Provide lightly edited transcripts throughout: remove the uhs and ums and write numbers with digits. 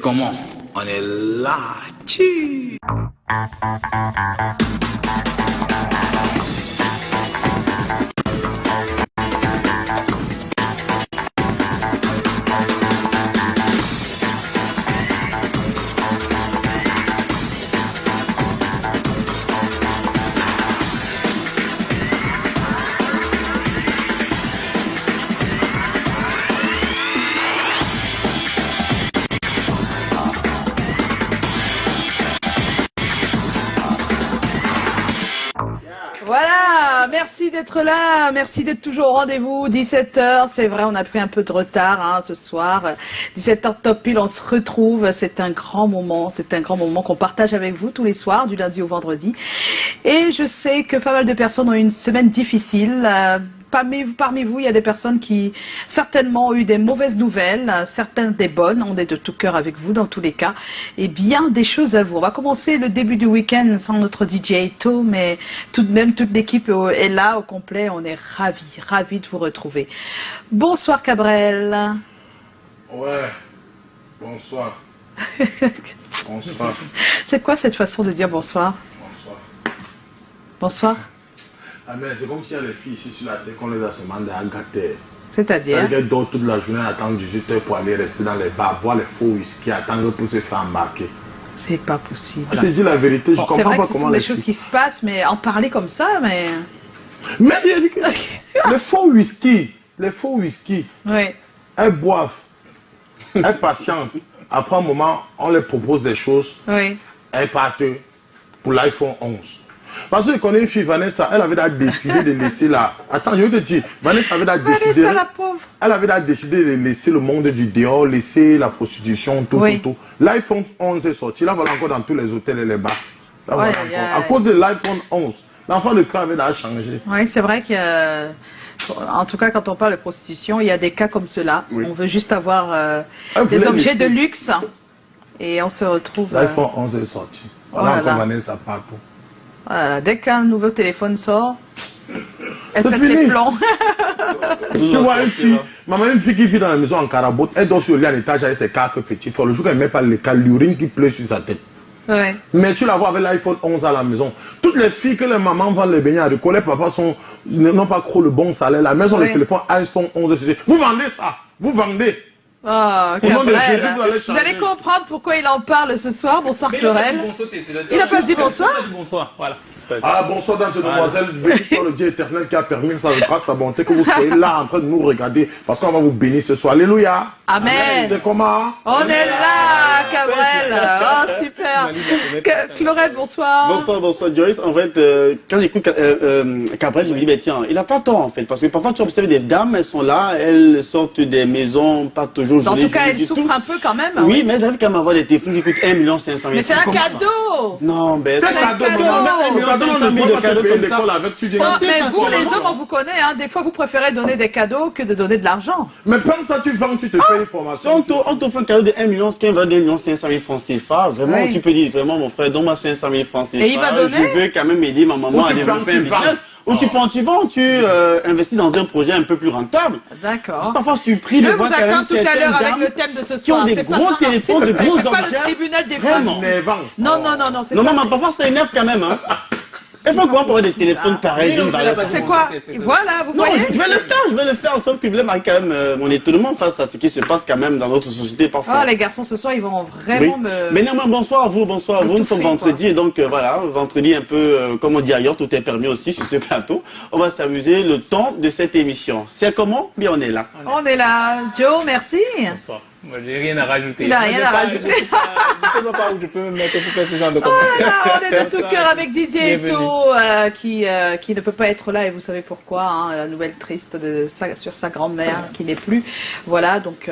Comment? On est là. Tchou. Voilà, merci d'être là, merci d'être toujours au rendez-vous, 17h, c'est vrai, on a pris un peu de retard ce soir, 17h top pile, on se retrouve, c'est un grand moment qu'on partage avec vous tous les soirs, du lundi au vendredi, et je sais que pas mal de personnes ont eu une semaine difficile. Parmi vous, il y a des personnes qui certainement ont eu des mauvaises nouvelles, certaines des bonnes, on est de tout cœur avec vous dans tous les cas, et bien des choses à vous. On va commencer le début du week-end sans notre DJ Eto, mais tout de même toute l'équipe est là au complet, on est ravis de vous retrouver. Bonsoir Cabrel. Ouais, bonsoir. Bonsoir. C'est quoi cette façon de dire bonsoir? Bonsoir. Bonsoir. Ah mais c'est comme s'il y a les filles ici sur la tête qu'on les a se demandé à gâter. C'est-à-dire? Ça veut dire dorment toute la journée, attendre 18h pour aller rester dans les bars, boire les faux whisky, attendre pour se faire embarquer. C'est pas possible. Je te dis la vérité, je comprends pas comment les filles... C'est vrai que ce sont des choses qui se passent, mais en parler comme ça, mais... Mais les faux whisky, oui. elles boivent, elles patientent. Après un moment, on leur propose des choses, Oui. elles partent pour l'iPhone 11. Parce que je connais une fille, Vanessa, elle avait décidé de laisser la... Attends, je vais te dire, Vanessa avait décidé... Vanessa, la pauvre. Elle avait décidé de laisser le monde du dehors, laisser la prostitution, tout. L'iPhone 11 est sorti, là voilà encore dans tous les hôtels et les bars. Là, voilà encore. À cause de l'iPhone 11, l'enfant de cœur avait changé. Oui, c'est vrai qu'il y a... En tout cas, quand on parle de prostitution, il y a des cas comme cela. Oui. On veut juste avoir des objets de luxe et on se retrouve... L'iPhone 11 est sorti. Voilà encore Vanessa partout. Voilà, dès qu'un nouveau téléphone sort, elle pète les plombs. Tu vois une fille, une fille qui vit dans la maison en carabote, elle dort sur le lit à l'étage avec ses quatre petits frères. Le jour qu'elle ne met pas les cas, l'urine qui pleut sur sa tête. Ouais. Mais tu la vois avec l'iPhone 11 à la maison. Toutes les filles que les mamans vendent les beignets à l'école, les papas n'ont pas trop le bon salaire. La maison, le téléphone iPhone 11, vous vendez ça, vous vendez. Oh, vous allez comprendre pourquoi il en parle ce soir. Bonsoir Clorel. Il n'a pas dit bonsoir. Bonsoir, voilà. Ah, bonsoir, dames et demoiselles. Béni soit le Dieu éternel qui a permis grâce à sa bonté que vous soyez là en train de nous regarder parce qu'on va vous bénir ce soir. Alléluia. Amen. C'est comment? On est là, Cabrel. Oh, super. Clorel, bonsoir. Bonsoir, Joyce. En fait, quand j'écoute Cabrel, je me dis, ben, tiens, il n'a pas tort, en fait. Parce que parfois, tu observes des dames, elles sont là, elles sortent des maisons, pas toujours jolies. En tout cas, elles souffrent un peu quand même. Oui, mais elles arrivent quand même à avoir des téléphones qui coûtent 1 500 000. Mais c'est un cadeau. Non, ben, c'est un cadeau. De cadeaux comme ça. Mais vous, les hommes, on vous connaît, hein. Des fois, vous préférez donner des cadeaux que de donner de l'argent. Mais comme ça, tu vends, tu te payes une formation. On t'offre un cadeau de 1 million, 2 500 000 francs CFA. Vraiment, tu peux dire, vraiment, mon frère, donne-moi 500 000 francs CFA. Et il va donner. Je veux quand même aider ma maman à développer un business. Ou tu prends, tu vends, tu investis dans un projet un peu plus rentable. D'accord. Je suis parfois surpris de voir quand même tout à l'heure avec le thème de ce soir. Qui ont des gros téléphones, de gros objets. C'est pas le tribunal des femmes. Non, c'est pas. Non, mais parfois ça énerve quand même, hein. Il faut quoi pour avoir des téléphones pareils? C'est quoi? Voilà, vous voyez? Je vais le faire, sauf que je voulais marquer quand même mon étonnement face à ce qui se passe quand même dans notre société parfois. Oh, les garçons, ce soir, ils vont vraiment me... Mais néanmoins, bonsoir à vous. Nous sommes vendredi, et donc voilà, vendredi un peu, comme on dit ailleurs, tout est permis aussi sur ce plateau. On va s'amuser le temps de cette émission. C'est comment? Bien, on est là. On est là. Joe, merci. Bonsoir. Moi, j'ai rien à rajouter. Il n'a rien à rajouter. Je ne sais pas où je peux me mettre pour faire ce genre de commentaires. On est de tout cœur avec Didier Eto, qui ne peut pas être là, et vous savez pourquoi, hein, la nouvelle triste sur sa grand-mère qui n'est plus. Voilà, donc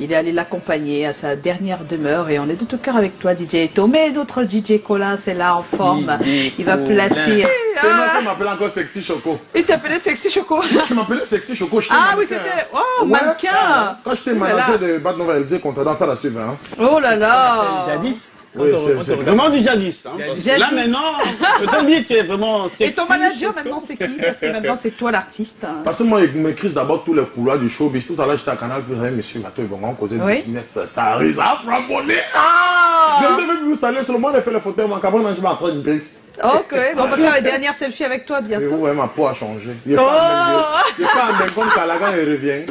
il est allé l'accompagner à sa dernière demeure, et on est de tout cœur avec toi, DJ Eto. Mais notre DJ Colas est là en forme. Il va placer... Tu m'appelles encore Sexy Choco. Il t'appelait Sexy Choco. Tu m'appelais Sexy Choco. Ah oui, c'était... Oh, mannequin. Quand j'étais manager de Bad Nova LG, qu'on t'a fait la suivre. Hein. Oh là là. Jadis. Oui, c'est Vraiment du jadis. Hein, parce que là, maintenant, je te dis, tu es vraiment sexy. Et ton manager, maintenant, c'est qui? Parce que maintenant, c'est toi l'artiste. Parce que moi, ils m'écrivent d'abord tous les couloirs du showbiz. Tout à l'heure, j'étais à Canal, puis monsieur Mato, ils vont vraiment causer du business. Ça arrive à frapponner. Je devais vous saluer, seulement on a fait les photos, mon cabron, je vais en prendre une brise. Ok, bon, on va faire les dernières selfies avec toi Et bientôt. ouais, ma peau a changé. Il n'est pas en même comme Calagan, il revient.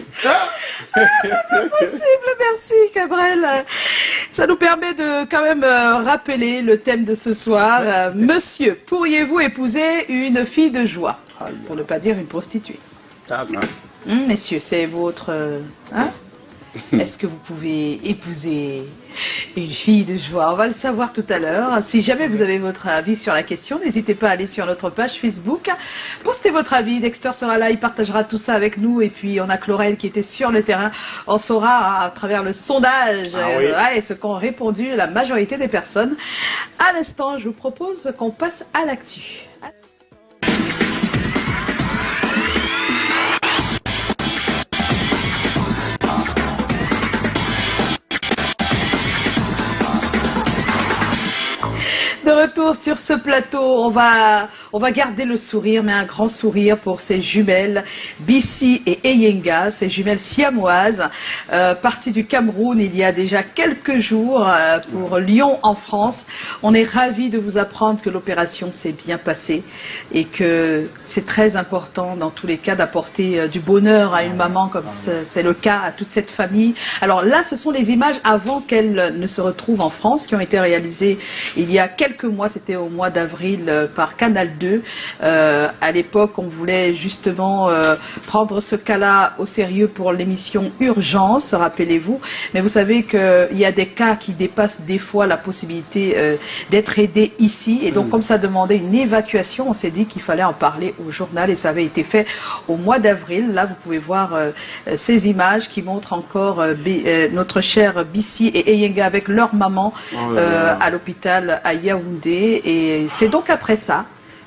Possible, merci Cabrel. Ça nous permet de quand même rappeler le thème de ce soir. Monsieur, pourriez-vous épouser une fille de joie? Pour ne pas dire une prostituée. Messieurs, c'est votre... hein? Est-ce que vous pouvez épouser une fille de joie? On va le savoir tout à l'heure. Si jamais vous avez votre avis sur la question, n'hésitez pas à aller sur notre page Facebook. Postez votre avis. Dexter sera là, il partagera tout ça avec nous. Et puis on a Chlorel qui était sur le terrain. On saura à travers le sondage et ce qu'ont répondu la majorité des personnes. À l'instant, je vous propose qu'on passe à l'actu. De retour sur ce plateau, on va garder le sourire, mais un grand sourire pour ces jumelles Bissi et Eyenga, ces jumelles siamoises, parties du Cameroun il y a déjà quelques jours pour Lyon en France. On est ravis de vous apprendre que l'opération s'est bien passée et que c'est très important dans tous les cas d'apporter du bonheur à une maman comme c'est le cas à toute cette famille. Alors là, ce sont les images avant qu'elle ne se retrouve en France qui ont été réalisées il y a quelques mois, c'était au mois d'avril par Canal 2. À l'époque, on voulait justement prendre ce cas-là au sérieux pour l'émission Urgence, rappelez-vous. Mais vous savez qu'il y a des cas qui dépassent des fois la possibilité d'être aidé ici. Et donc, comme ça demandait une évacuation, on s'est dit qu'il fallait en parler au journal et ça avait été fait au mois d'avril. Là, vous pouvez voir ces images qui montrent encore notre chère Bissi et Eyenga avec leur maman à l'hôpital à Yaoundé. Et c'est donc après ça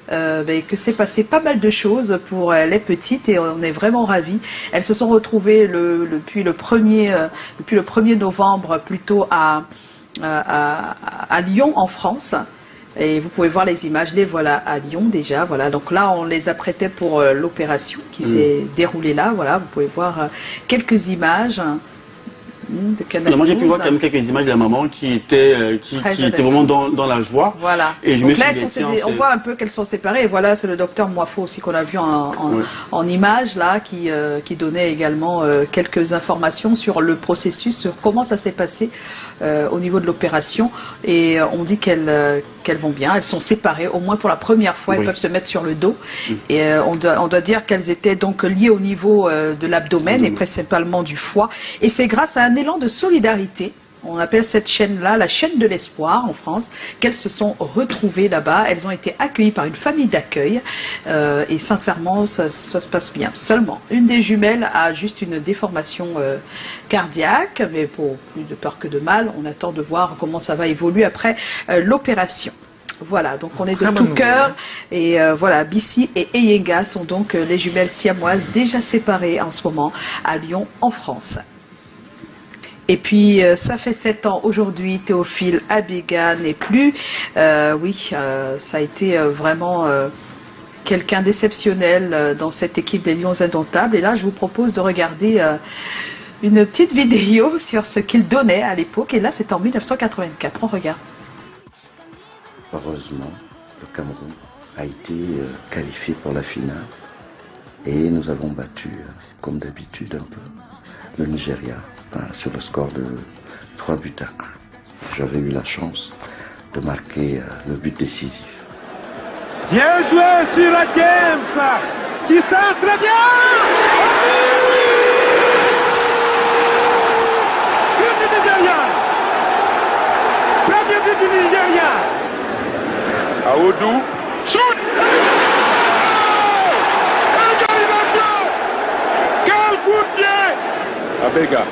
que s'est passé pas mal de choses pour les petites et on est vraiment ravis. Elles se sont retrouvées depuis le 1er novembre plutôt à Lyon en France. Et vous pouvez voir les images, les voilà à Lyon déjà. Voilà, donc là on les apprêtait pour l'opération qui s'est déroulée là. Voilà, vous pouvez voir quelques images. Moi j'ai pu voir quand même quelques images de la maman qui était vraiment dans la joie. Voilà. Et je donc me là, suis dit, on voit un peu qu'elles sont séparées. Et voilà, c'est le docteur Moifo aussi qu'on a vu en image là, qui donnait également quelques informations sur le processus, sur comment ça s'est passé au niveau de l'opération. Et on dit qu'elles vont bien. Elles sont séparées, au moins pour la première fois. Elles peuvent se mettre sur le dos. Et on doit dire qu'elles étaient donc liées au niveau de l'abdomen et principalement du foie. Et c'est grâce à un élan de solidarité, on appelle cette chaîne-là la chaîne de l'espoir en France, qu'elles se sont retrouvées là-bas. Elles ont été accueillies par une famille d'accueil et sincèrement, ça se passe bien. Seulement, une des jumelles a juste une déformation cardiaque, mais pour plus de peur que de mal, on attend de voir comment ça va évoluer après l'opération. Voilà, donc on est de tout cœur et voilà, Bissi et Eyenga sont donc les jumelles siamoises déjà séparées en ce moment à Lyon en France. Et puis, ça fait 7 ans aujourd'hui, Théophile Abega n'est plus. Ça a été vraiment quelqu'un d'exceptionnel dans cette équipe des Lions Indomptables. Et là, je vous propose de regarder une petite vidéo sur ce qu'il donnait à l'époque. Et là, c'est en 1984. On regarde. Heureusement, le Cameroun a été qualifié pour la finale. Et nous avons battu, comme d'habitude, un peu le Nigeria. Sur le score de 3 buts à 1. J'avais eu la chance de marquer le but décisif. Bien joué sur la James, qui sent très bien. But du Nigeria. Premier but du Nigeria. Aoudou, shoot. Égalisation. Quel coup de pied. Abega.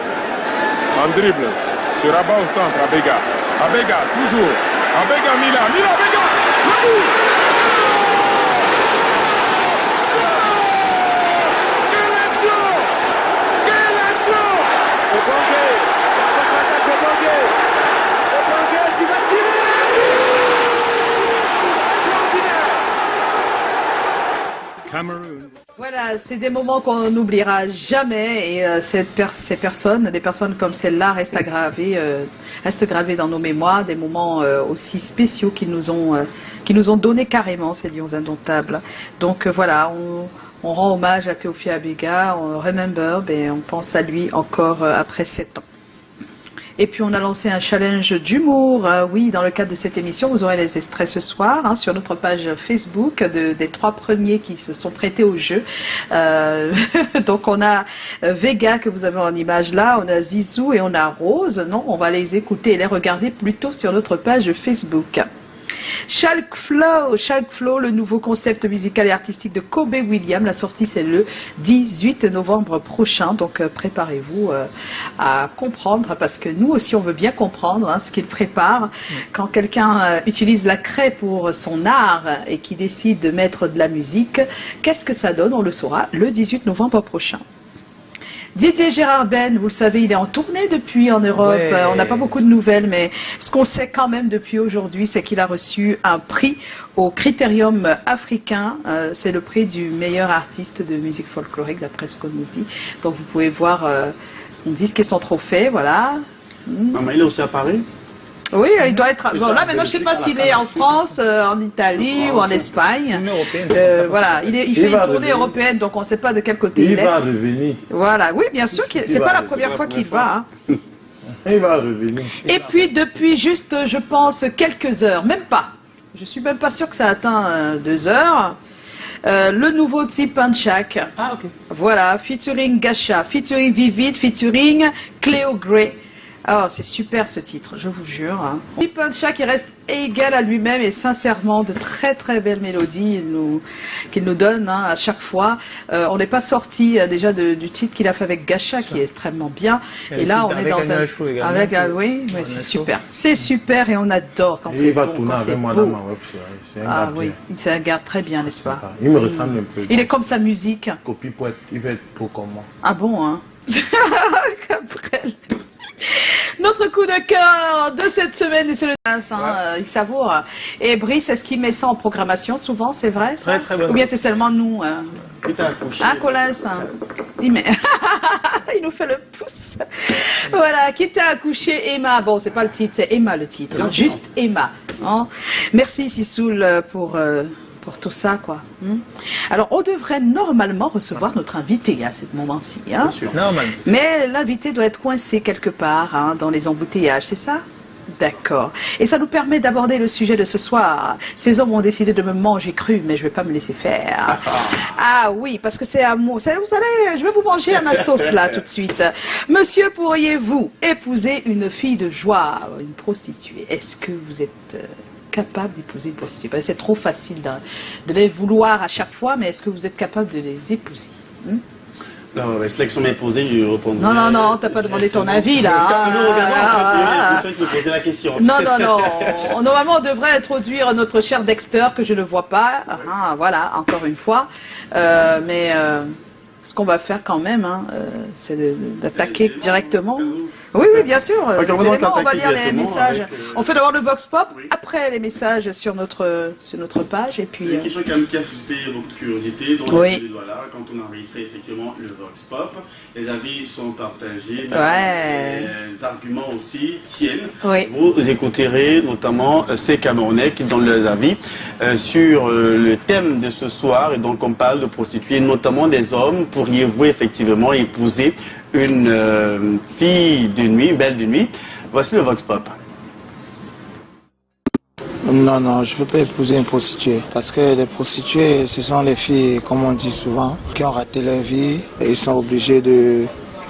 En dribble, sur Rabat au centre, Abega. Abega, toujours. Abega, Mila, Abega. Le but. Quelle action. Quelle action. Obongue. Contre-attaque Obongue. Obongue qui va tirer. c'est des moments qu'on n'oubliera jamais et ces personnes, des personnes comme celle-là restent gravées dans nos mémoires, des moments aussi spéciaux qui nous ont donné carrément ces lions indomptables. Donc voilà, on rend hommage à Théophile Abega, on remember, et on pense à lui encore après 7 ans. Et puis on a lancé un challenge d'humour, oui, dans le cadre de cette émission, vous aurez les extraits ce soir, sur notre page Facebook des 3 premiers qui se sont prêtés au jeu. Donc on a Vega que vous avez en image là, on a Zizou et on a Rose. Non, on va les écouter et les regarder plutôt sur notre page Facebook. Shulk Flow, le nouveau concept musical et artistique de Kobe Williams. La sortie, c'est le 18 novembre prochain. Donc, préparez-vous à comprendre, parce que nous aussi, on veut bien comprendre ce qu'il prépare. Quand quelqu'un utilise la craie pour son art et qui décide de mettre de la musique, qu'est-ce que ça donne? On le saura le 18 novembre prochain. Didier Gérard Ben, vous le savez, il est en tournée depuis en Europe. Ouais. On n'a pas beaucoup de nouvelles, mais ce qu'on sait quand même depuis aujourd'hui, c'est qu'il a reçu un prix au Critérium africain. C'est le prix du meilleur artiste de musique folklorique, d'après ce qu'on nous dit. Donc vous pouvez voir son disque et son trophée, voilà. Mais il est aussi à Paris? Oui, il doit être. Bon, là maintenant, je ne sais pas s'il est en France, en Italie ou en Espagne. Voilà, il fait une tournée européenne, donc on ne sait pas de quel côté il est. Il va revenir. Voilà, oui, bien sûr, c'est pas la première fois qu'il va. Il va revenir. Et puis depuis juste, je pense, quelques heures, même pas. Je suis même pas sûre que ça atteint 2 heures. Le nouveau Tsip Panchak. Ah ok. Voilà, featuring Gasha, featuring Vivid, featuring Cléo Grey. Oh, c'est super ce titre, je vous jure. Tsip Panchak qui reste égal à lui-même et sincèrement de très très belles mélodies qu'il nous donne à chaque fois. On n'est pas sorti déjà du titre qu'il a fait avec Gasha qui est extrêmement bien. Et là on est dans un avec oui, mais c'est super. C'est super et on adore quand c'est bon, quand c'est beau. Ah oui, c'est un gars très bien, n'est-ce pas? Il me ressemble un peu. Il est comme sa musique. Copie pour être, il va être beau comme moi. Ah bon, hein? Cabrel. Notre coup de cœur de cette semaine, c'est le dance, il savoure. Et Brice, est-ce qu'il met ça en programmation souvent, c'est vrai ça? Très, très bon. Ou bien c'est seulement nous Colin, il met... il nous fait le pouce. Voilà, qui t'a accouché, Emma. Bon, c'est pas le titre, c'est Emma le titre. Hein, juste Emma. Hein. Merci Sissoul pour tout ça, quoi. Alors, on devrait normalement recevoir notre invité à ce moment-ci. Hein. Normalement. Mais l'invité doit être coincé quelque part dans les embouteillages, c'est ça? D'accord. Et ça nous permet d'aborder le sujet de ce soir. Ces hommes ont décidé de me manger cru, mais je ne vais pas me laisser faire. Ah oui, parce que c'est à moi. Vous allez, je vais vous manger à ma sauce là tout de suite. Monsieur, pourriez-vous épouser une fille de joie, une prostituée? Est-ce que vous êtes capable d'épouser une prostituée? C'est trop facile de les vouloir à chaque fois, mais est-ce que vous êtes capable de les épouser? Non, la sélection m'est posée, je réponds. Non, t'as pas demandé ton avis là. Non. Normalement, on devrait introduire notre cher Dexter que je ne vois pas. Voilà, encore une fois. Mais ce qu'on va faire quand même, c'est d'attaquer directement. Oui, bien sûr. On va lire les messages. On fait d'abord le Vox Pop, après les messages sur notre page. Et puis. C'est une question quand même qui a suscité votre curiosité. Donc, voilà, quand on a enregistré effectivement le Vox Pop, les avis sont partagés. Les arguments aussi tiennent. Oui. Vous écouterez notamment ces Camerounais qui donnent leurs avis sur le thème de ce soir. Et donc, on parle de prostituées, notamment des hommes. Pourriez-vous effectivement épouser une fille de nuit, une belle de nuit? Voici le Vox Pop. Non, je ne peux pas épouser une prostituée. Parce que les prostituées, ce sont les filles, comme on dit souvent, qui ont raté leur vie. Ils sont obligés de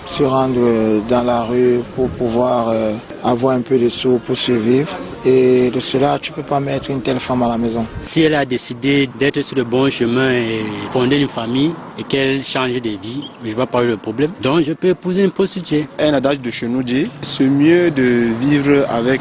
se rendre dans la rue pour pouvoir avoir un peu de sous pour survivre. Et de cela, tu ne peux pas mettre une telle femme à la maison. Si elle a décidé d'être sur le bon chemin et fonder une famille et qu'elle change de vie, je ne vois pas le problème. Donc je peux épouser une prostituée. Un adage de chez nous dit, c'est mieux de vivre avec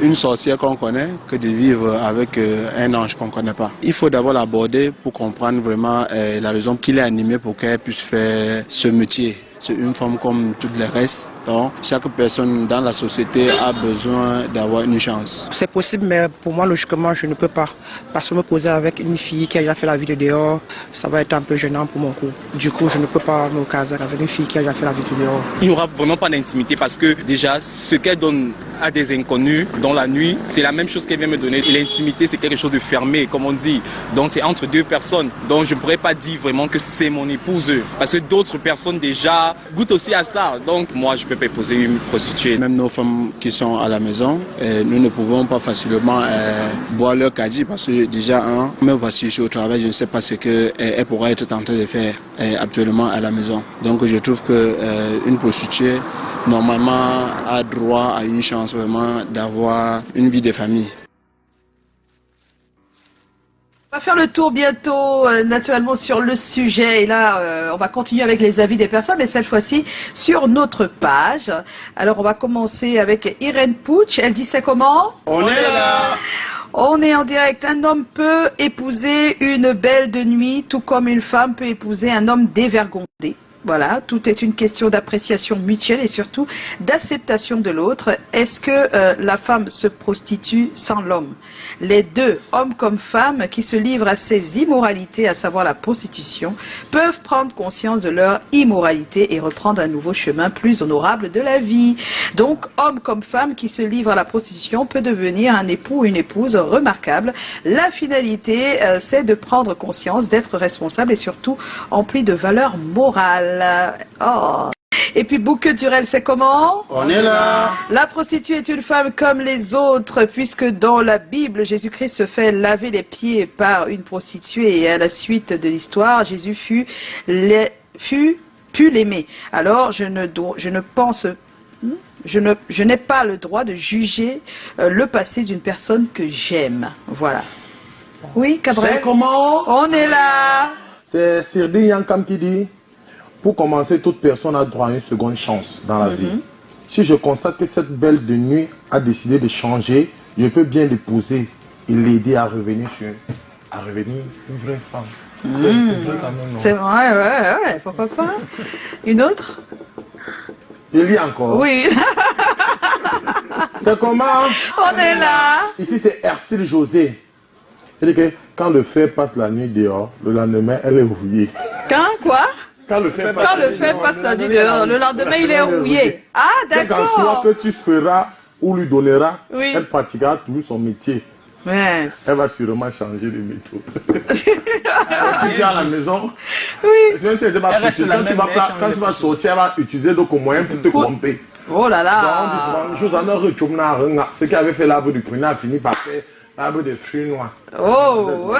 une sorcière qu'on connaît que de vivre avec un ange qu'on ne connaît pas. Il faut d'abord l'aborder pour comprendre vraiment la raison qu'il est animé pour qu'elle puisse faire ce métier. c'est une femme comme toutes les restes. Donc, chaque personne dans la société a besoin d'avoir une chance. C'est possible, mais pour moi, logiquement, je ne peux pas. Parce que me poser avec une fille qui a déjà fait la vie de dehors, ça va être un peu gênant pour mon couple. Du coup, je ne peux pas me caser avec une fille qui a déjà fait la vie de dehors. Il n'y aura vraiment pas d'intimité parce que déjà, ce qu'elle donne à des inconnus dans la nuit, c'est la même chose qu'elle vient me donner. L'intimité, c'est quelque chose de fermé, comme on dit. Donc, c'est entre deux personnes. Donc, je ne pourrais pas dire vraiment que c'est mon épouse. Parce que d'autres personnes déjà goûtent aussi à ça. Donc, moi, je ne peux pas épouser une prostituée. Même nos femmes qui sont à la maison, nous ne pouvons pas facilement boire leur caddie parce que déjà, même voici au travail, je ne sais pas ce qu'elle pourra être en train de faire actuellement à la maison. Donc, je trouve qu'une prostituée, normalement, a droit à une chance vraiment d'avoir une vie de famille. On va faire le tour bientôt, naturellement, sur le sujet. Et là, on va continuer avec les avis des personnes, mais cette fois-ci sur notre page. Alors, on va commencer avec Irène Pouch. Elle dit c'est comment? On est là. On est en direct. Un homme peut épouser une belle de nuit, tout comme une femme peut épouser un homme dévergondé. Voilà, tout est une question d'appréciation mutuelle et surtout d'acceptation de l'autre. Est-ce que la femme se prostitue sans l'homme? Les deux, hommes comme femmes, qui se livrent à ces immoralités, à savoir la prostitution, peuvent prendre conscience de leur immoralité et reprendre un nouveau chemin plus honorable de la vie. Donc, homme comme femme qui se livrent à la prostitution peut devenir un époux ou une épouse remarquable. La finalité, c'est de prendre conscience, d'être responsable et surtout empli de valeurs morales. Oh. Et puis Bouque Durel, c'est comment? On est là. La prostituée est une femme comme les autres, puisque dans la Bible, Jésus-Christ se fait laver les pieds par une prostituée et à la suite de l'histoire, Jésus pu l'aimer. Alors, je n'ai pas le droit de juger le passé d'une personne que j'aime. Voilà. Oui, Cabrel? C'est comment? On est là. C'est Sirdi Yankam qui dit, pour commencer, toute personne a droit à une seconde chance dans la vie. Si je constate que cette belle de nuit a décidé de changer, je peux bien l'épouser et l'aider à revenir une vraie femme. C'est vrai quand même. C'est vrai, ouais, pourquoi pas? Une autre? Je lis encore. Oui. C'est comment? On est là. Ici, c'est Ercile José. Il dit que quand le fer passe la nuit dehors, le lendemain, elle est rouillée. Quand quoi? Quand le fer passe la nuit dehors, le lendemain, il est rouillé. Ah, d'accord. Quand soit que tu feras ou lui donneras, oui. Elle pratiquera toujours son métier. Yes. Elle va sûrement changer de méthode. Tu viens à la maison, oui. Même si quand tu vas sortir, elle va utiliser d'autres moyens pour te tromper. Oh là là. Donc, ce qui avait fait l'arbre du pruneau a fini par faire l'arbre des fruits noirs. Oh.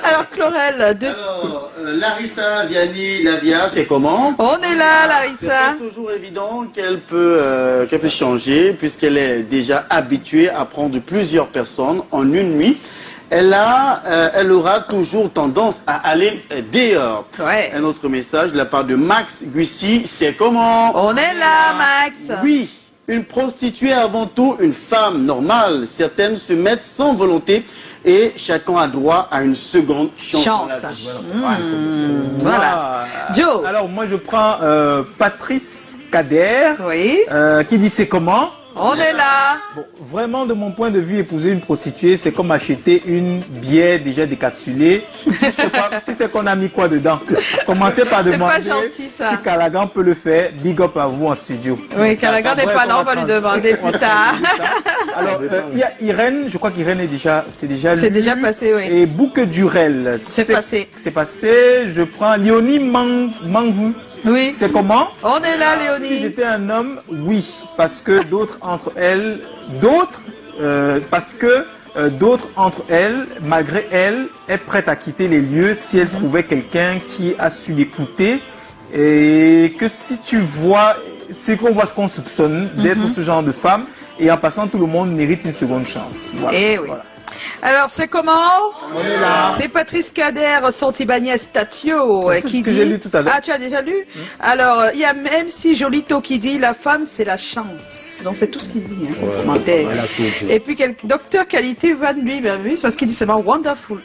Alors, Chlorel, Alors, Larissa Vianney Lavia, c'est comment? On est là, Larissa. C'est pas toujours évident qu'elle peut changer, puisqu'elle est déjà habituée à prendre plusieurs personnes en une nuit. Elle aura toujours tendance à aller dehors. Ouais. Un autre message de la part de Max Guissy, c'est comment? On est là, Max. Oui. Une prostituée avant tout une femme normale. Certaines se mettent sans volonté et chacun a droit à une seconde chance. Voilà. Joe. Alors moi je prends Patrice Kader oui. Qui dit c'est comment? On est là. Bon, vraiment, de mon point de vue, épouser une prostituée, c'est comme acheter une bière déjà décapsulée. Tu sais qu'on a mis quoi dedans? Commencez par demander gentil, ça. si Callaghan peut le faire. Big up à vous en studio. Oui, Callaghan n'est pas là, on va lui demander plus tard. Alors, il y a Irène, je crois qu'Irène c'est déjà passé, oui. Et Bouque Durel, c'est passé. C'est passé. Je prends Léonie Mangou. Oui. C'est comment? On est là, Léonie. Si j'étais un homme, oui. Parce que d'autres entre elles, malgré elles, est prête à quitter les lieux si elle trouvait quelqu'un qui a su l'écouter. Et que si tu vois, c'est qu'on voit ce qu'on soupçonne d'être ce genre de femme. Et en passant, tout le monde mérite une seconde chance. Voilà. Et oui. Voilà. Alors, c'est comment? On est là. C'est Patrice Kader, Santibaniès Statio, qui dit... que j'ai lu tout à l'heure. Ah, tu as déjà lu? Alors, il y a MC Jolito qui dit, la femme, c'est la chance. Donc, c'est tout ce qu'il dit, hein, commentaire. Et puis, Docteur Qualité va lui, parce qu'il dit, c'est vraiment wonderful.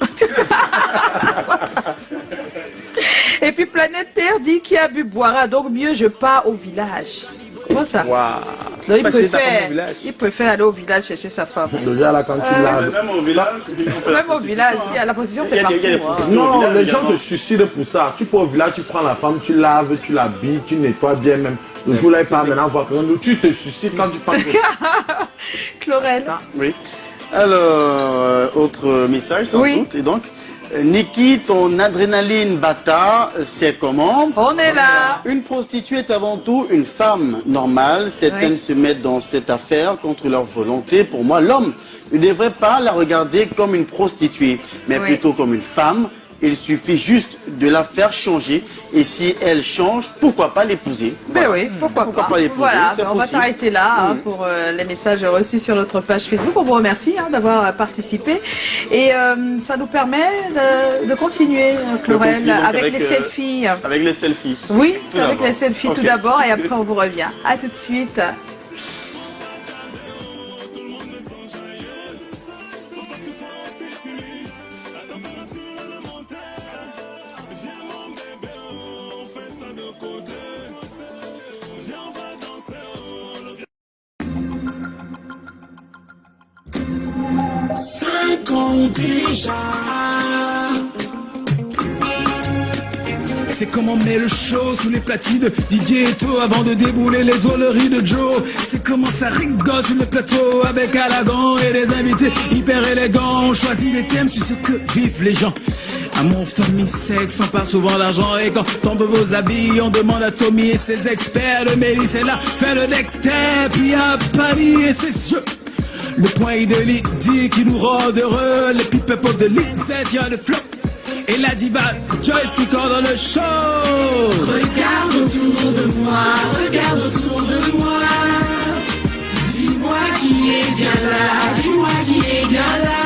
Et puis Planète Terre dit qui a bu boira, donc mieux je pars au village. Comment ça? Donc il préfère aller au village chercher sa femme. Déjà là, quand tu laves. Même au village, la position c'est partout. Non, les gens se suicident pour ça. Tu pars au village, tu prends la femme, tu laves, tu l'habilles, tu nettoies bien même. Le jour là, il part maintenant voir que tu te suicides quand tu parles. Chlorel. Oui. Alors, autre message sans doute. Et donc, Niki, ton adrénaline bâtard, c'est comment? On est là. Une prostituée est avant tout une femme normale. Certaines se mettent dans cette affaire contre leur volonté. Pour moi, l'homme ne devrait pas la regarder comme une prostituée, mais plutôt comme une femme. Il suffit juste de la faire changer. Et si elle change, pourquoi pas l'épouser? Ben oui, pourquoi pas l'épouser? Voilà, on va s'arrêter là pour les messages reçus sur notre page Facebook. On vous remercie d'avoir participé. Et ça nous permet de continuer, Chlorel, avec les selfies. Avec les selfies. Oui, avec les selfies tout d'abord et après on vous revient. À tout de suite. Déjà. C'est comme on met le show sous les platines DJ Eto avant de débouler les voleries de Joe. C'est comment ça rigole sur le plateau avec Alagon et des invités hyper élégants. On choisit les thèmes sur ce que vivent les gens. Amour, famille, sexe, on parle souvent d'argent. Et quand on veut vos habits, on demande à Tommy et ses experts. Le Mélisse est là, fait le Dexter, puis à Paris et ses yeux. Le point de Lydie qui nous rend heureux. Les people de Lisette, y'a le flow. Et la diva Joyce qui coordonne le show. Regarde autour de moi, regarde autour de moi. Dis-moi qui est bien là, dis-moi qui est bien là.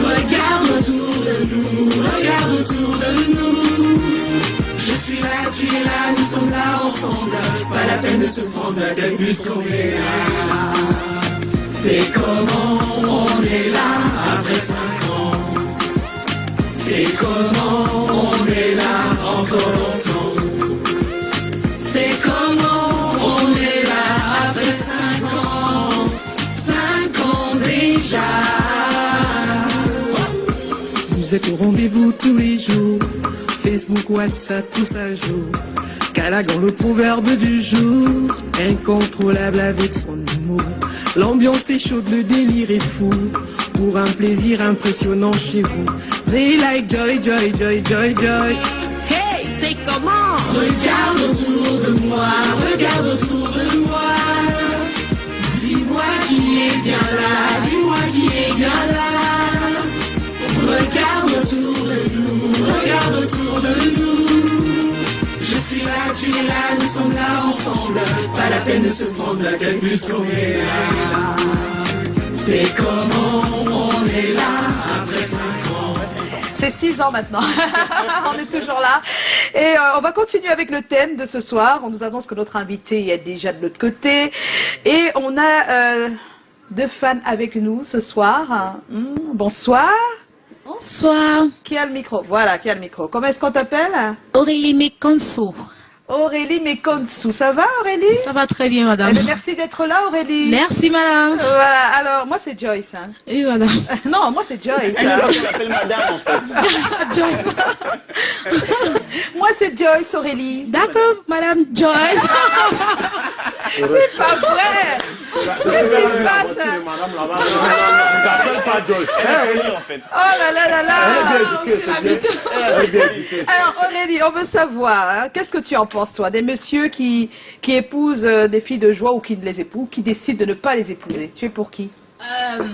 Regarde autour de nous, regarde autour de nous. Je suis là, tu es là, nous sommes là ensemble. Pas la peine de se prendre la tête puisqu'on est là. C'est comment on est là après 5 ans. C'est comment on est là encore longtemps. C'est comment on est là après 5 ans. 5 ans déjà. Vous êtes au rendez-vous tous les jours. Facebook, WhatsApp, tout ça joue. Calagan, le proverbe du jour. Incontrôlable avec son humour. L'ambiance est chaude, le délire est fou. Pour un plaisir impressionnant chez vous. They like joy, joy, joy, joy, joy. Hey, c'est comment? Regarde autour de moi, regarde autour de moi. Dis-moi qui est bien là, dis-moi qui est bien là. Regarde autour de nous, regarde autour de nous. Je suis là, tu es là, nous sommes là ensemble. Pas la peine de se prendre la tête puisqu'on est là. C'est comment on est là après 5 ans. C'est 6 ans maintenant. On est toujours là. Et on va continuer avec le thème de ce soir. On nous annonce que notre invité est déjà de l'autre côté. Et on a 2 fans avec nous ce soir. Bonsoir. Bonsoir. Qui a le micro? Voilà, qui a le micro. Comment est-ce qu'on t'appelle? Aurélie Mekonso. Aurélie Mekonso. Ça va, Aurélie? Ça va très bien, madame. Eh bien, merci d'être là, Aurélie. Merci, madame. Voilà, alors, moi, c'est Joyce. Hein. Oui, madame. Non, moi, c'est Joyce. Elle s'appelle madame, en fait. Joyce. Moi, c'est Joyce, Aurélie. D'accord, madame Joyce. C'est pas vrai. Qu'est-ce qui se passe? Oh là là là là. Alors, Aurélie, on veut savoir, hein, qu'est-ce que tu en penses, toi, des messieurs qui épousent des filles de joie ou qui ne les épousent, qui décident de ne pas les épouser? Tu es pour qui?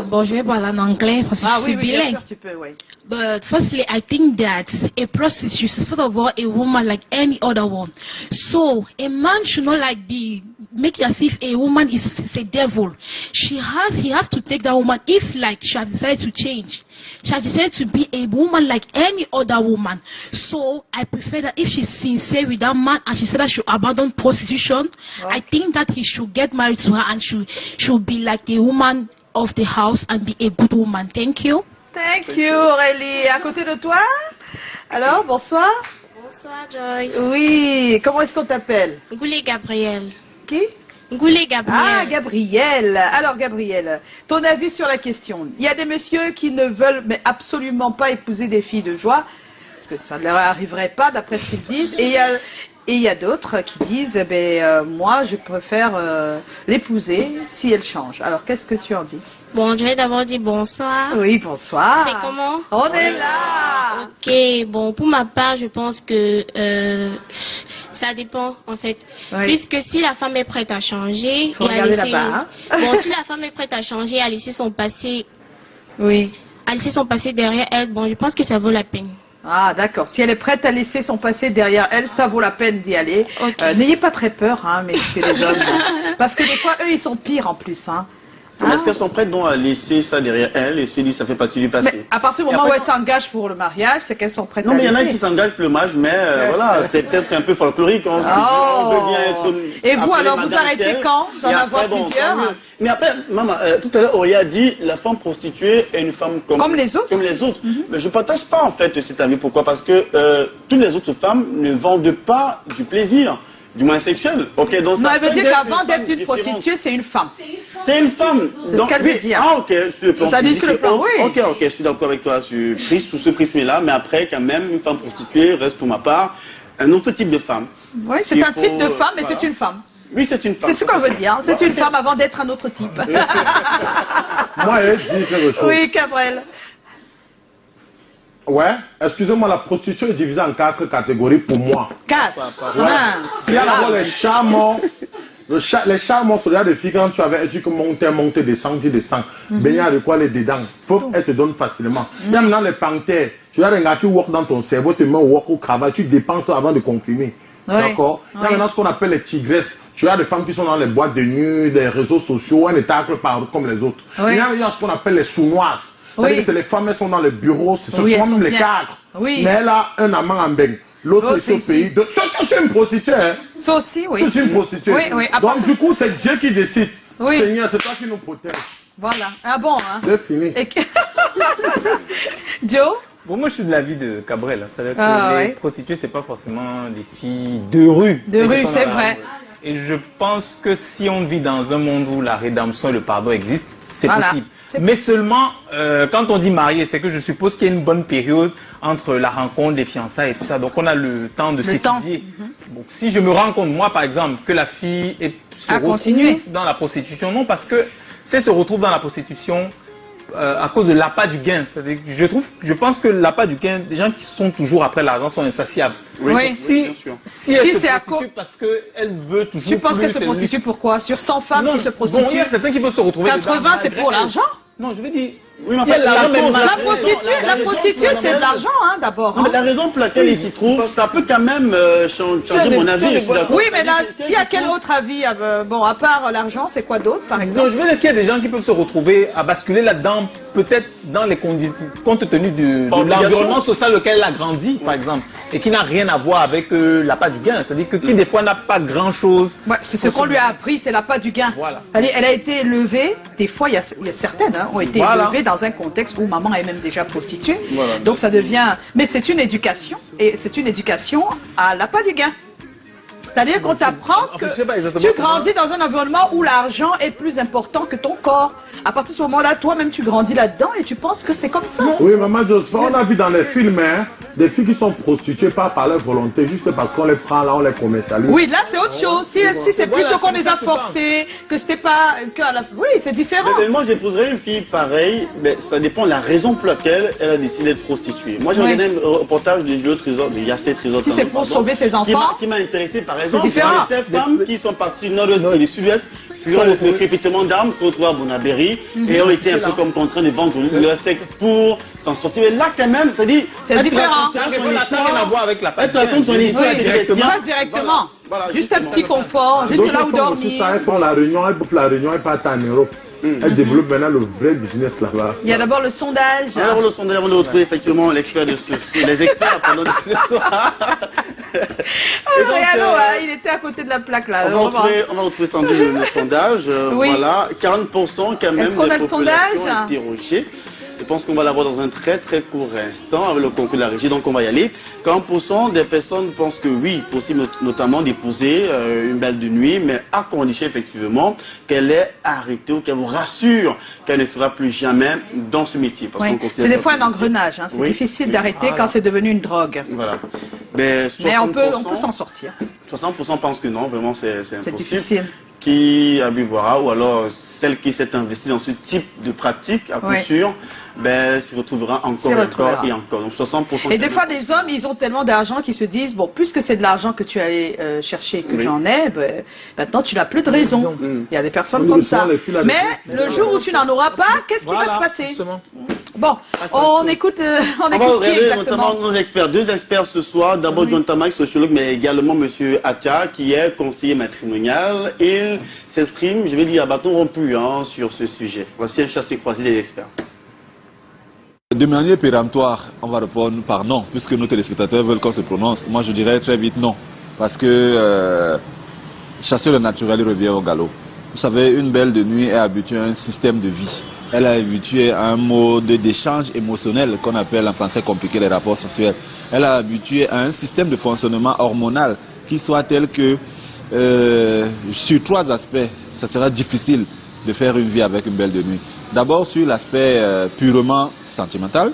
Bon, je vais parler en anglais parce que je suis bilingue. Bien sûr, tu peux, oui. But firstly, I think that a prostitute is first of all a woman like any other one. So a man should not like be make as if a woman is a devil. He has to take that woman if like she has decided to change. She has decided to be a woman like any other woman. So I prefer that if she's sincere with that man and she said that she should abandon prostitution, I think that he should get married to her and should be like a woman of the house and be a good woman. Thank you. Thank you, Aurélie. À côté de toi? Alors, bonsoir. Bonsoir Joyce. Oui, comment est-ce qu'on t'appelle? Goulet Gabriel. Qui? Goulet Gabriel. Ah, Gabriel. Alors, Gabriel, ton avis sur la question? Il y a des messieurs qui ne veulent mais absolument pas épouser des filles de joie, parce que ça ne leur arriverait pas, d'après ce qu'ils disent. Et il y a d'autres qui disent, moi, je préfère l'épouser si elle change. Alors, qu'est-ce que tu en dis? Bon, je vais d'abord dire bonsoir. Oui, bonsoir. C'est comment? On est là. Ok, bon, pour ma part, je pense que ça dépend, en fait. Oui. Puisque si la femme est prête à changer, Faut regarder là-bas, hein. Bon, si la femme est prête à changer, à laisser son passé, oui, à laisser son passé derrière elle, bon, je pense que ça vaut la peine. Ah, d'accord. Si elle est prête à laisser son passé derrière elle, ça vaut la peine d'y aller. N'ayez pas très peur, hein, messieurs les hommes. Parce que des fois, eux, ils sont pires en plus, hein. Mais est-ce qu'elles sont prêtes donc à laisser ça derrière elles et se disent ça fait partie du passé? Mais à partir du moment où elles s'engagent pour le mariage, c'est qu'elles sont prêtes à Non, mais il y en laisser. a qui s'engagent pour le mariage, mais voilà, c'est peut-être un peu folklorique. On veut bien être. Et vous, appelé alors, vous madame arrêtez telle, quand d'en et avoir après, bon, plusieurs? tant mieux. Mais après, maman, tout à l'heure, Auréa a dit la femme prostituée est une femme comme les autres. Comme les autres. Mais je ne partage pas, en fait, cet avis. Pourquoi? Parce que toutes les autres femmes ne vendent pas du plaisir. Du moins sexuel. Ok, donc Non, ça elle veut peut dire être qu'avant une d'être femme une différente. prostituée, c'est une femme. C'est une femme. C'est ce qu'elle veut dire. Ah, ok, sur le plan T'as dit physique, sur le plan, oui. Ok, je suis d'accord avec toi sous ce prisme-là, mais après, quand même, une femme prostituée reste pour ma part un autre type de femme. Oui, c'est Il un type de faut, femme, mais voilà. c'est une femme. Oui, c'est une femme. C'est ce qu'on veut dire. C'est une femme avant d'être un autre type. Moi, elle dit quelque chose. Oui, Cabrel. Ouais, excusez-moi, la prostitution est divisée en 4 catégories pour moi. 4. Ouais. Il y a d'abord les charmants. Les charmants, c'est des filles quand tu avais dit que monter, descendre, ben il y a de quoi les dedans. Faut qu'elles te donnent facilement. Il y a maintenant les panthères. Tu as un gars qui work dans ton cerveau, tu te mets au work au cravate, tu dépenses avant de confirmer. Oui. D'accord? Il y a maintenant ce qu'on appelle les tigresses. Tu as des femmes qui sont dans les boîtes de nuit, des réseaux sociaux, elles ne taclent pas comme les autres. Oui. Il y a ce qu'on appelle les sournoises. Oui. C'est les femmes, elles sont dans les bureaux, ce sont Oui, elles même sont les bien. cadres. Oui. Mais elle a un amant en beigne. L'autre est au ici. pays. C'est une prostituée. Hein. Ça aussi, oui. C'est une prostituée. Oui, oui. Donc du coup, c'est Dieu qui décide. Oui. Seigneur, c'est toi qui nous protège. Voilà. Ah bon, hein. C'est fini. Joe? Bon, moi, je suis de l'avis de Cabrel. C'est-à-dire Ah, que les ouais. prostituées, c'est pas forcément des filles de rue. De rue, qui sont c'est dans la vrai. rue. Et je pense que si on vit dans un monde où la rédemption et le pardon existent, c'est Voilà. possible. Mais seulement, quand on dit marié, c'est que je suppose qu'il y a une bonne période entre la rencontre, les fiançailles et tout ça. Donc, on a le temps de s'étudier. Donc, si je me rends compte, moi, par exemple, que la fille se retrouve dans la prostitution, non, parce que si elle se retrouve dans la prostitution à cause de l'appât du gain, c'est-à-dire que je pense que l'appât du gain, des gens qui sont toujours après l'argent sont insatiables. Oui. Donc, si elle se c'est à prostitue parce qu'elle veut toujours Tu penses plus, qu'elle se c'est prostitue lui. pourquoi? Sur 100 femmes Non, qui se bon, prostituent, il y a certains qui peuvent se retrouver 80 dedans, c'est malgré pour elle. l'argent? Non, je veux dire, Oui, mais en il y a fait, l'argent, mais La prostituée, c'est de l'argent, hein, d'abord. Non, mais la raison pour laquelle il s'y trouve, ça peut quand même changer mon avis. Je suis d'accord. Oui, mais là, il y a quel autre avis? Bon, à part l'argent, c'est quoi d'autre, par exemple? Non, je veux dire qu'il y a des gens qui peuvent se retrouver à basculer là-dedans, peut-être dans les conditions, compte tenu de l'environnement social auquel elle a grandi, par exemple, et qui n'a rien à voir avec l'appât du gain. C'est-à-dire que qui, des fois, n'a pas grand-chose. Ouais, c'est ce qu'on lui a appris, c'est l'appât du gain. Voilà. Elle a été élevée, des fois, il y a certaines ont été Voilà. élevées dans un contexte où maman est même déjà prostituée. Voilà. Donc ça devient... Mais c'est une éducation, et c'est une éducation à l'appât du gain. C'est-à-dire qu'on t'apprend que je sais pas exactement tu comment. grandis dans un environnement où l'argent est plus important que ton corps. À partir de ce moment-là, toi-même, tu grandis là-dedans et tu penses que c'est comme ça. Oui, maman Joseph, on a vu dans les films hein, des filles qui sont prostituées pas par leur volonté, juste parce qu'on les prend là, on les commercialise. Oui, là c'est autre chose. Si c'est plutôt qu'on les a forcés, que c'était pas... Oui, c'est différent. Mais moi, j'épouserais une fille pareille, mais ça dépend de la raison pour laquelle elle a décidé d'être prostituée. Moi, j'ai Oui. regardé un reportage de Julio Trésor, de Yacé Trésor. Si c'est pour sauver ses enfants, qui m'a intéressé, par exemple, différent. ces femmes qui sont parties du nord-ouest et du sud-ouest, suivant le crépitement d'armes, se retrouvent à Bonaberry et ont été un peu comme contraints de vendre leur sexe pour s'en sortir. Mais là, quand même, c'est-à-dire... C'est différent. Ça n'a rien à voir avec l'appât Elle te raconte son histoire Oui, directement. pas directement. Voilà, Juste un justement. petit confort, juste D'autres là où femmes aussi, dormir. ça, elles font la réunion, elles bouffent la réunion, elles partent en Europe. Elles développent maintenant le vrai business là-bas. Il y a d'abord le sondage. Alors, le sondage, on a retrouvé effectivement l'expert de les experts pardon, de ce soir. Regarde, il était à côté de la plaque là. On va retrouver sans doute le sondage. Oui. Voilà, 40% quand même Est-ce qu'on a des le sondage populations interrogées. pense qu'on va l'avoir dans un très très court instant avec le concours de la régie, donc on va y aller. 40% des personnes pensent que oui, possible notamment d'épouser une belle de nuit, mais à condition effectivement qu'elle ait arrêté ou qu'elle vous rassure qu'elle ne fera plus jamais dans ce métier. Oui. C'est des fois un engrenage, hein. C'est difficile d'arrêter quand c'est devenu une drogue. Voilà. Mais on peut s'en sortir. 60% pensent que non, vraiment c'est impossible. C'est difficile. Qui a bu boira, ou alors celle qui s'est investie dans ce type de pratique, à coup sûr, s'y retrouvera encore et encore. Donc 60%. Et des fois, les hommes, ils ont tellement d'argent qu'ils se disent, bon, puisque c'est de l'argent que tu allais chercher et que j'en ai, maintenant tu n'as plus de raison. Il y a des personnes comme ça. Mais le jour où tu n'en auras pas, qu'est-ce qui va se passer? Bon, on écoute qui exactement? Notamment nos experts, deux experts ce soir. D'abord John Tamac, sociologue, mais également Monsieur Atia, qui est conseiller matrimonial. Il s'exprime, je vais dire à bâton rompu sur ce sujet. Voici un chassé-croisé des experts. De manière péremptoire, on va répondre par non, puisque nos téléspectateurs veulent qu'on se prononce. Moi, je dirais très vite non, parce que chasser le naturel revient au galop. Vous savez, une belle de nuit est habituée à un système de vie. Elle est habituée à un mode d'échange émotionnel qu'on appelle en français compliqué les rapports sexuels. Elle est habituée à un système de fonctionnement hormonal qui soit tel que sur trois aspects, ça sera difficile de faire une vie avec une belle de nuit. D'abord sur l'aspect purement sentimental,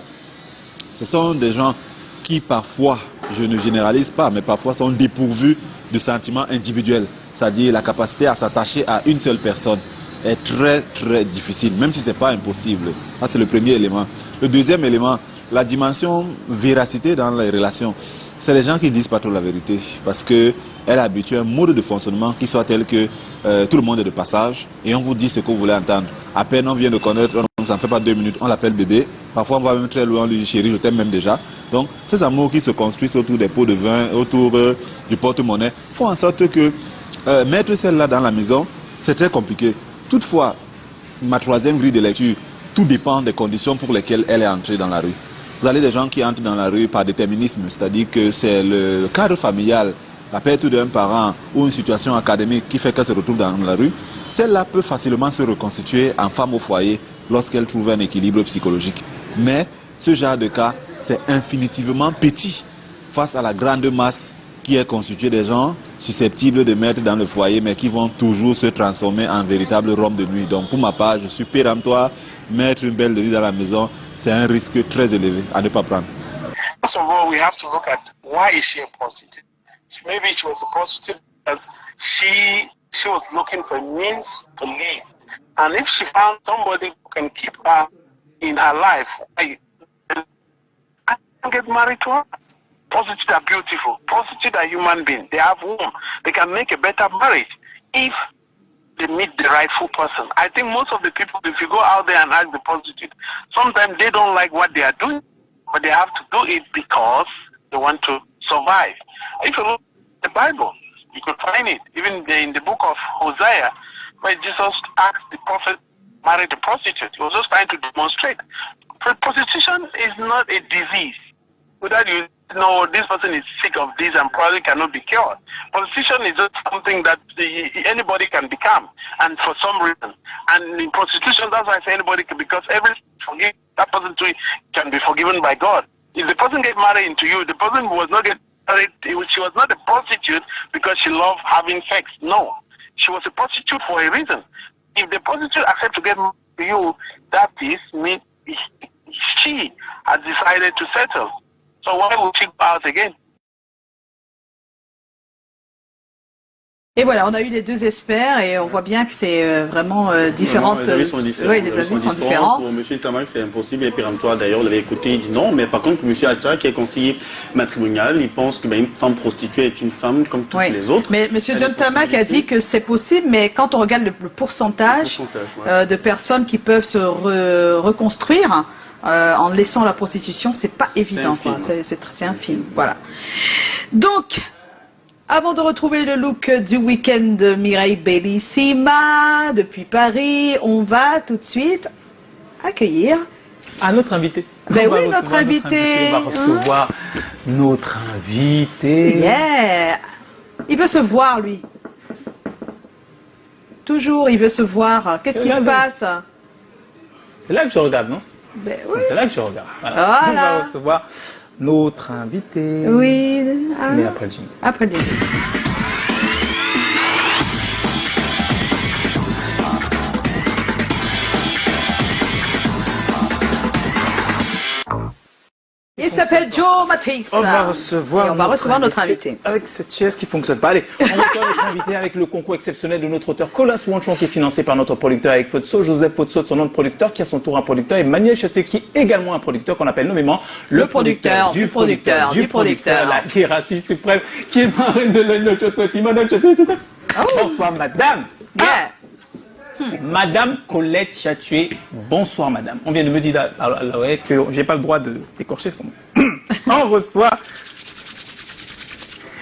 ce sont des gens qui parfois, je ne généralise pas, mais parfois sont dépourvus de sentiments individuels, c'est-à-dire la capacité à s'attacher à une seule personne est très très difficile, même si ce n'est pas impossible. Ça c'est le premier élément. Le deuxième élément, la dimension véracité dans les relations, c'est les gens qui ne disent pas trop la vérité, parce qu'elle est habituée à un mode de fonctionnement qui soit tel que tout le monde est de passage et on vous dit ce que vous voulez entendre. À peine on vient de connaître, on ne s'en fait pas 2 minutes, on l'appelle bébé. Parfois on va même très loin, on lui dit chérie, je t'aime même déjà. Donc ces amours qui se construisent autour des pots de vin, autour du porte-monnaie, font en sorte que mettre celle-là dans la maison, c'est très compliqué. Toutefois, ma troisième grille de lecture, tout dépend des conditions pour lesquelles elle est entrée dans la rue. Vous avez des gens qui entrent dans la rue par déterminisme, c'est-à-dire que c'est le cadre familial, la perte d'un parent ou une situation académique qui fait qu'elle se retrouve dans la rue. Celle-là peut facilement se reconstituer en femme au foyer lorsqu'elle trouve un équilibre psychologique. Mais ce genre de cas, c'est infinitivement petit face à la grande masse qui est constituée des gens susceptibles de mettre dans le foyer, mais qui vont toujours se transformer en véritable rhum de nuit. Donc pour ma part, je suis péremptoire, mettre une belle de nuit dans la maison, c'est un risque très élevé à ne pas prendre. First of all, we have to look at why is she a prostitute. Maybe she was a prostitute because she was looking for means to live. And if she found somebody who can keep her in her life, I can get married to her. Prostitutes are beautiful. Prostitutes are human beings. They have womb. They can make a better marriage if they meet the rightful person. I think most of the people, if you go out there and ask the prostitute, sometimes they don't like what they are doing, but they have to do it because they want to survive. If you look at the Bible, you could find it, even in the book of Hosea, where Jesus asked the prophet to marry the prostitute. He was just trying to demonstrate. Prostitution is not a disease. Without you know, this person is sick of this and probably cannot be cured. Prostitution is just something that anybody can become, and for some reason. And in prostitution, that's why I say anybody can, because that person too can be forgiven by God. If the person get married into you, the person was not get married, she was not a prostitute because she loved having sex. No. She was a prostitute for a reason. If the prostitute accepts to get married to you, that is means she has decided to settle. So why would she go out again? Et voilà, on a eu les deux experts et on voit bien que c'est vraiment différentes. Les avis sont différents. Oui, les avis sont différents. Pour M. Tamac, c'est impossible et péremptoire. D'ailleurs, on l'avait écouté, il dit non. Mais par contre, pour M. Acha, qui est conseiller matrimonial, il pense que une femme prostituée est une femme comme toutes les autres. Mais M. John Tamac a dit que c'est possible, mais quand on regarde le pourcentage de personnes qui peuvent se reconstruire en laissant la prostitution, c'est pas évident. C'est infime. Voilà. Donc, avant de retrouver le look du week-end de Mireille Bellissima depuis Paris, on va tout de suite accueillir notre invité. Ben oui, notre invité. On va recevoir notre invité. Yeah. Il veut se voir, lui. Toujours, il veut se voir. Qu'est-ce qui se passe? C'est là que je regarde, non? Ben oui. C'est là que je regarde. Voilà. On va recevoir notre invité. Oui. Mais après le jingle. Après le jingle. Il s'appelle Joe Matisse. On va recevoir notre invité. Avec cette chaise qui ne fonctionne pas. Allez, on reçoit notre invité avec le concours exceptionnel de notre auteur Colin Swanchon qui est financé par notre producteur avec Fotso, Joseph Fotso de son nom de producteur qui a son tour un producteur et Manuel Châtier qui est également un producteur qu'on appelle nommément le producteur du producteur, la hiérarchie suprême qui est marraine de l'Oignon Chototi. Madame Châtier, bonsoir madame. Madame Colette Chatué, bonsoir madame. On vient de me dire que j'ai pas le droit d'écorcher son nom. On reçoit.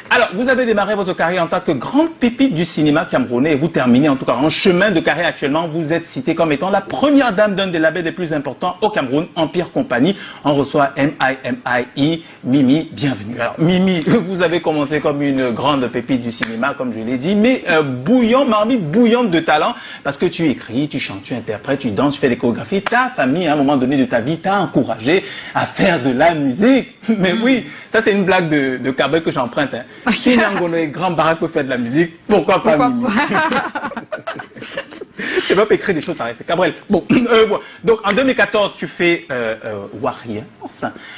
Alors, vous avez démarré votre carrière en tant que grande pépite du cinéma camerounais et vous terminez en tout cas en chemin de carrière actuellement. Vous êtes citée comme étant la première dame d'un des labels les plus importants au Cameroun, Empire Compagnie. On reçoit MIMI, Mimi, bienvenue. Alors, Mimi, vous avez commencé comme une grande pépite du cinéma, comme je l'ai dit, mais marmite bouillante de talent, parce que tu écris, tu chantes, tu interprètes, tu danses, tu fais des chorégraphies. Ta famille, à un moment donné de ta vie, t'a encouragé à faire de la musique. Mais oui, ça c'est une blague de Cabrel que j'emprunte. Hein. Si Nangono et Grand Barack peut faire de la musique, pourquoi pas Mimi? Je vais pas écrire des choses pareilles, c'est Cabrel. Bon, donc en 2014, tu fais Warriors,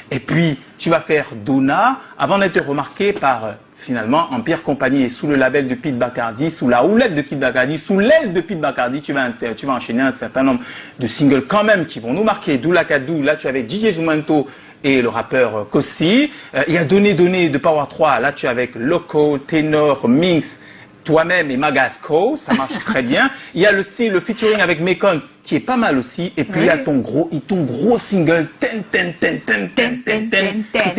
et puis tu vas faire Donna, avant d'être remarqué par finalement Empire Compagnie et sous le label de Pete Bacardi, sous la houlette de Pete Bacardi, sous l'aile de Pete Bacardi, tu vas enchaîner un certain nombre de singles quand même qui vont nous marquer. Doula Kadou, là tu avais DJ Zumanto et le rappeur Kossi. Il y a Donné de Power 3, là tu es avec Loco, Ténor, Minx, toi-même et Magasco, ça marche très bien. Il y a le featuring avec Mekon qui est pas mal aussi. Et puis il y a ton gros single, qui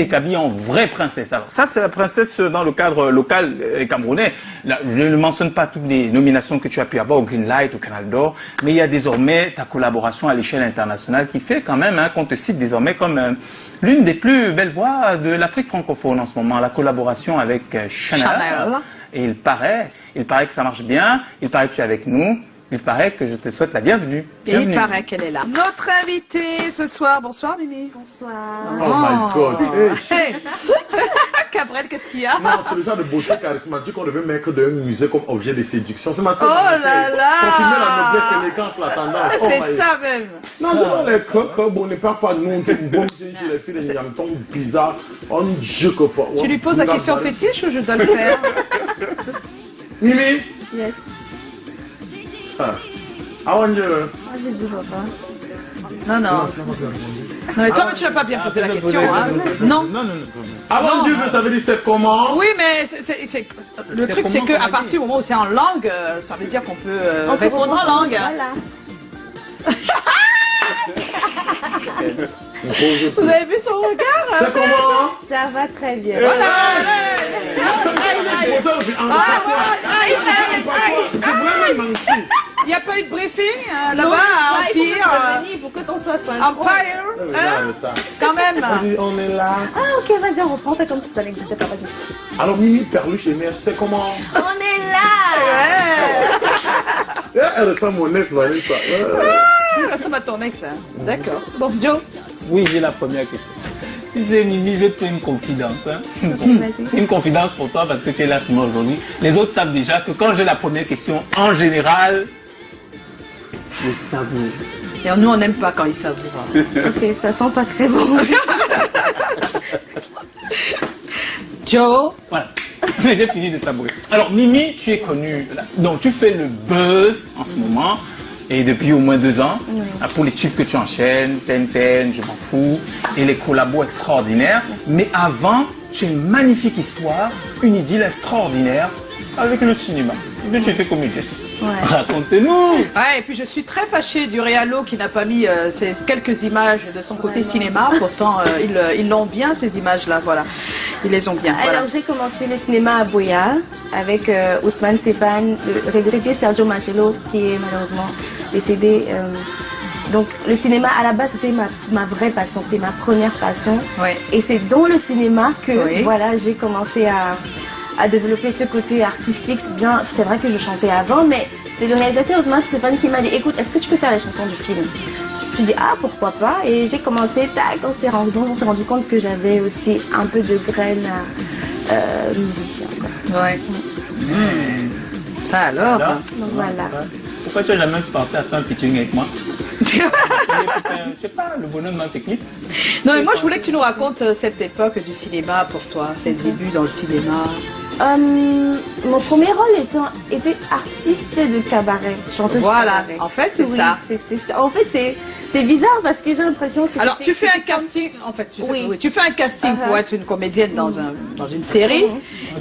est habillé en vraie princesse. Alors ça c'est la princesse dans le cadre local camerounais. Là, je ne mentionne pas toutes les nominations que tu as pu avoir au Greenlight, au Canal d'Or, mais il y a désormais ta collaboration à l'échelle internationale qui fait quand même qu'on te cite désormais comme l'une des plus belles voix de l'Afrique francophone en ce moment. La collaboration avec Chanel. Et il paraît que ça marche bien, il paraît que tu es avec nous, il paraît que je te souhaite la bienvenue. Il paraît qu'elle est là. Notre invitée ce soir, bonsoir Mimi. Bonsoir. Oh my God. Hey. Cabrel, qu'est-ce qu'il y a? Non, c'est le genre de beauté charismatique qu'on devait mettre d'un musée comme objet de séduction. C'est ma Oh là là. Confirmer la noblesse, l'élégance, la tendance. C'est ça même. Non, c'est dans les crocs, bon, on n'est pas nous, on est bon, j'ai laissé les yamtons bizarres, on dit que faut. Tu lui poses la question fétiche ou je dois le faire? Mimi? Yes. How are you? Bisous, papa. Non. Non, mais toi, tu n'as pas bien posé la question, hein? Non. Avant Dieu, ça veut dire c'est comment? Oui, mais le truc, c'est qu'à partir du moment où c'est en langue, ça veut dire qu'on peut répondre en langue. Voilà. Vous avez vu son regard? C'est comment? Ça va très bien. Voilà. Il n'y a pas eu de briefing là-bas à Empire. Pour que ton sois Empire. Quand même. On est là. Ah ok, vas-y, on reprend. En fait, comme ça n'existait pas, vas-y. Alors Mimi Perluche et Mère, c'est comment? On est là. Elle ressemble à mon ex, Vanessa. Elle ressemble à ton ex. D'accord. Bon, Joe. Oui, j'ai la première question. Tu sais, Mimi, je vais te faire une confidence. Hein. C'est une confidence pour toi parce que tu es là seulement aujourd'hui. Les autres savent déjà que quand j'ai la première question, en général, je savoure. Et nous, on n'aime pas quand ils savourent. Ok, ça sent pas très bon. Joe. Voilà. J'ai fini de savourer. Alors, Mimi, tu es connue. Donc, tu fais le buzz en ce moment. Et depuis au moins 2 ans, pour les tubes que tu enchaînes, Ten, je m'en fous, et les collabos extraordinaires. Mais avant, tu as une magnifique histoire, une idylle extraordinaire avec le cinéma. Mais tu étais comédienne. Ouais. Racontez-nous. Ouais, et puis je suis très fâchée du réalo qui n'a pas mis ces quelques images de son côté cinéma. Pourtant, ils l'ont bien, ces images-là, voilà. Ils les ont bien. Alors, j'ai commencé le cinéma à Boya avec Ousmane Tepan, le regretté Sergio Machello qui est malheureusement décédé. Donc, le cinéma, à la base, c'était ma vraie passion, c'était ma première passion. Ouais. Et c'est dans le cinéma que voilà, j'ai commencé à développer ce côté artistique. C'est vrai que je chantais avant, mais c'est le réalisateur Ousmane Tepan qui m'a dit, écoute, est-ce que tu peux faire les chansons du film? suis dit, ah, pourquoi pas? Et j'ai commencé, tac, on s'est rendu compte que j'avais aussi un peu de graines musicien. Ouais. Ça alors? Donc voilà. Pourquoi tu as jamais pensé à faire un featuring avec moi? Je sais pas, le bonhomme dans tes clips. Non, mais moi je voulais que tu nous racontes cette époque du cinéma pour toi, c'est le début dans le cinéma. Mon premier rôle était artiste de cabaret, chanteuse Voilà, cabaret. en fait c'est ça. En fait c'est bizarre parce que j'ai l'impression que... Alors tu fais un casting, en fait tu fais un casting pour être une comédienne dans une série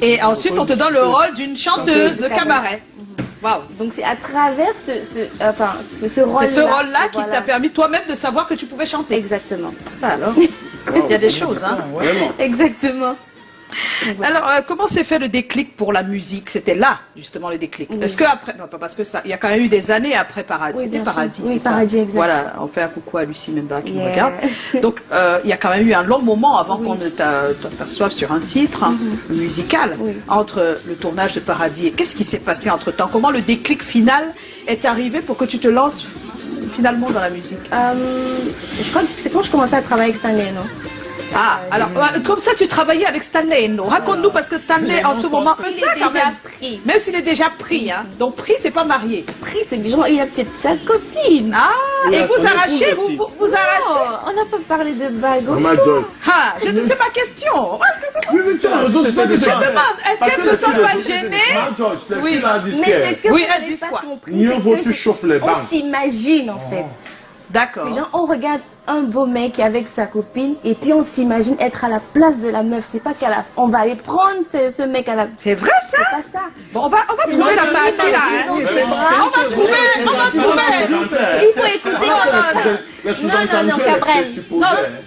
et ensuite on te donne le rôle d'une chanteuse de cabaret. Waouh. Donc c'est à travers ce rôle-là. C'est ce rôle-là qui t'a permis toi-même de savoir que tu pouvais chanter. Exactement. Ça alors. Il y a des choses, hein. Vraiment. Exactement. Alors, comment s'est fait le déclic pour la musique? C'était là, justement, le déclic. Est-ce que après, non, pas parce que ça, il y a quand même eu des années après Paradis. C'était Paradis, oui, c'est Paradis, ça. exact. Voilà, on fait un coucou à Lucie Memba qui nous regarde. Donc, il y a quand même eu un long moment avant qu'on ne t'aperçoive sur un titre musical entre le tournage de Paradis. Et qu'est-ce qui s'est passé entre-temps? Comment le déclic final est arrivé pour que tu te lances finalement dans la musique? Je crois que c'est quand je commençais à travailler avec Stanley, non? Ah, alors, comme ça, tu travaillais avec Stanley, non? Raconte-nous, parce que Stanley, en ce moment, il est déjà pris. Même s'il est déjà pris, hein. Donc, pris, c'est pas marié. Pris, c'est que genre, il a peut-être sa copine. Ah, et vous arrachez, vous arrachez. On n'a pas parlé de bague. Ah, je ne sais pas question. Oui, mais c'est la raison, Je demande, est-ce qu'elle ne se sent pas gênée? Oui, mais ce que oui, vous elle n'avez dit pas quoi? compris, Mieux c'est vaut que tu chauffes les bancs. on s'imagine, en fait. D'accord. C'est genre, on regarde un beau mec avec sa copine et puis on s'imagine être à la place de la meuf. C'est pas on va aller prendre ce mec à la... C'est vrai ça? C'est pas ça. Bon, on va trouver la partie là. Hein. On va trouver. Il faut écouter. Non, Cabrel.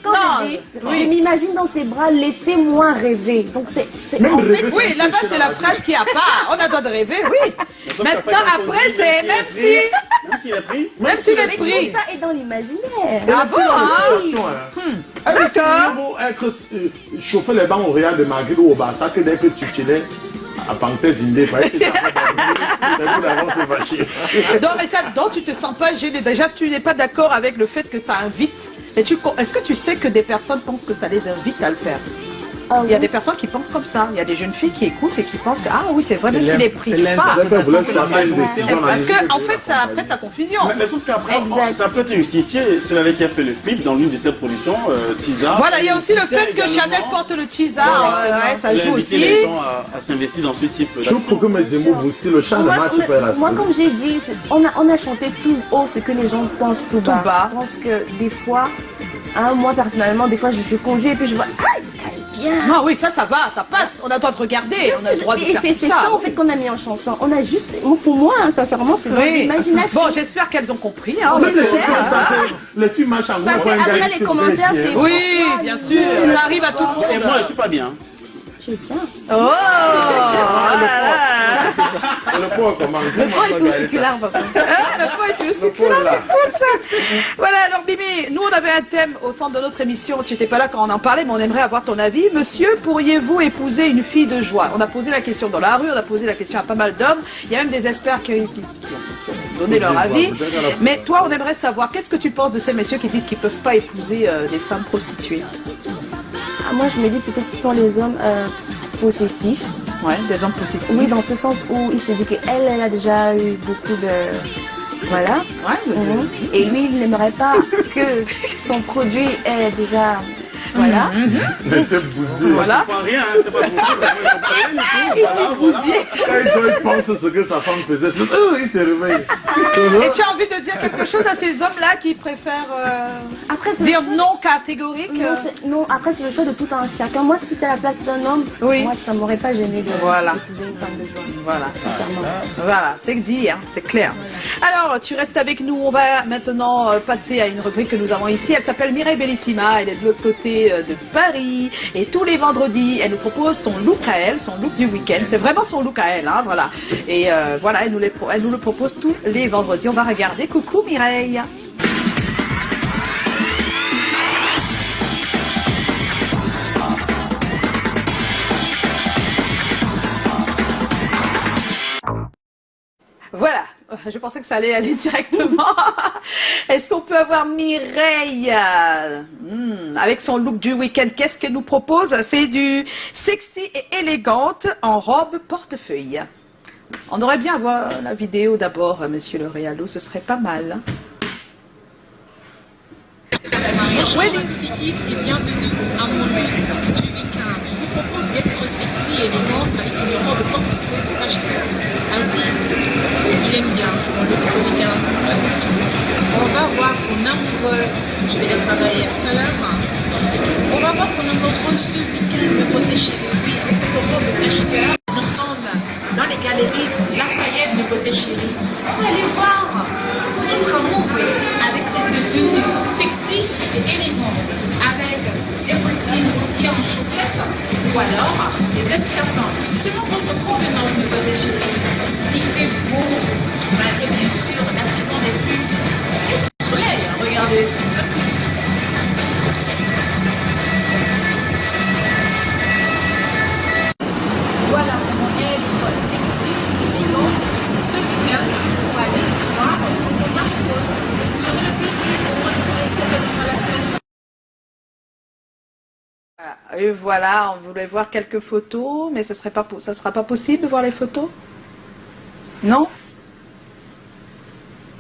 Quand je dis, je m'imagine dans ses bras, laissez-moi rêver. Donc c'est en fait... Oui, là-bas c'est la phrase qui a pas. On a le droit de rêver, oui. Maintenant, après, c'est même s'il est pris. Même s'il est pris. Tout ça est dans l'imaginaire. Ah bon, D'accord. Être chauffer les bancs au Real de Madrid ou au Barça que dès que tu chillais à Panthère Zindé. Non, mais ça, donc tu te sens pas gêné. Déjà, tu n'es pas d'accord avec le fait que ça invite. Est-ce que tu sais que des personnes pensent que ça les invite à le faire? Il y a des personnes qui pensent comme ça. Il y a des jeunes filles qui écoutent et qui pensent que ah oui c'est vrai, même s'il est pris pas. Parce que en fait ça prête à confusion. Mais sauf qu'après ça peut être justifié. C'est avec qui a fait le clip dans l'une de ses productions, Tisa. Voilà, il y a aussi le fait que Chanel porte le Tisa. Ouais, ça joue aussi. Les gens à s'investir dans ce type. Je trouve que mes émots aussi le chant de match fait la. Moi comme j'ai dit, on a chanté tout haut ce que les gens pensent tout bas. Je pense que des fois, moi personnellement, des fois je suis conduite et puis je vois bien. Non, oui, ça va, ça passe. On a le droit de regarder, on a le droit de faire tout ça. C'est ça en fait qu'on a mis en chanson. On a juste, pour moi, sincèrement, c'est dans l'imagination. Bon, j'espère qu'elles ont compris. Les filles marchent en gros. Parce qu'après les commentaires, c'est... Oui, bien sûr, ça arrive à tout le monde. Et moi, je suis pas bien. Tu es bien. Oh le pot comment? Le pot est tout circulaire, papa. Le pot est tout circulaire, c'est cool ça. Voilà, alors Mimi, nous on avait un thème au centre de notre émission, tu n'étais pas là quand on en parlait, mais on aimerait avoir ton avis. Monsieur, pourriez-vous épouser une fille de joie? On a posé la question dans la rue, on a posé la question à pas mal d'hommes, il y a même des experts qui ont donné leur avis. Mais toi, on aimerait savoir, qu'est-ce que tu penses de ces messieurs qui disent qu'ils ne peuvent pas épouser des femmes prostituées? Moi je me dis peut-être que ce sont les hommes possessifs. Ouais, des hommes possessifs. Oui, dans ce sens où il se dit qu'elle a déjà eu beaucoup de... Voilà. Ouais, et lui, il n'aimerait pas que son produit est déjà... Voilà. Voilà. C'est pas rien, Quand il pense ce que sa femme faisait, il se réveille. Et tu as envie de dire quelque chose à ces hommes-là qui préfèrent dire non catégorique? Non, après c'est le choix de tout un chacun. Moi, si j'étais à la place d'un homme, moi ça m'aurait pas gêné de d'épouser une femme de joie. Voilà. Voilà, c'est dit, hein, c'est clair. Alors, tu restes avec nous. On va maintenant passer à une rubrique que nous avons ici. Elle s'appelle Mireille Bellissima. Elle est de l'autre côté de Paris. Et tous les vendredis, elle nous propose son look à elle, son look du week-end. C'est vraiment son look à elle, hein, voilà. Et voilà, elle nous le propose tous les vendredis. On va regarder. Coucou Mireille. Voilà, je pensais que ça allait aller directement. Est-ce qu'on peut avoir Mireille avec son look du week-end? Qu'est-ce qu'elle nous propose? C'est du sexy et élégante en robe portefeuille. On aurait bien à voir la vidéo d'abord, monsieur le Réalo, ce serait pas mal. Bonjour équipe et bienvenue à mon look du week-end. Je vous propose d'être sexy et élégante avec une robe portefeuille pour acheter. Aziz, il aime bien son look ce week-end. On va voir son amoureux, je vais le travailler tout à l'heure. On va voir son amoureux ce week-end, le côté chéri. Oui, avec cette robe d'acheteur. Nous sommes dans les galeries Lafayette du côté chéri. On va aller voir notre amoureux avec cette tenue sexy et élégante, avec des bottines en chaussettes ou alors des escarpins. Selon votre convenance, me côté chéri, il fait beau, malgré bien sûr la saison des pluies. Le soleil, regardez. Voilà comment être sexy et élégant ce week-end pour aller voir son amoureux. J'aurai le plaisir de vous retrouver certainement la semaine. Et voilà, on voulait voir quelques photos, mais ça sera pas possible de voir les photos? Non?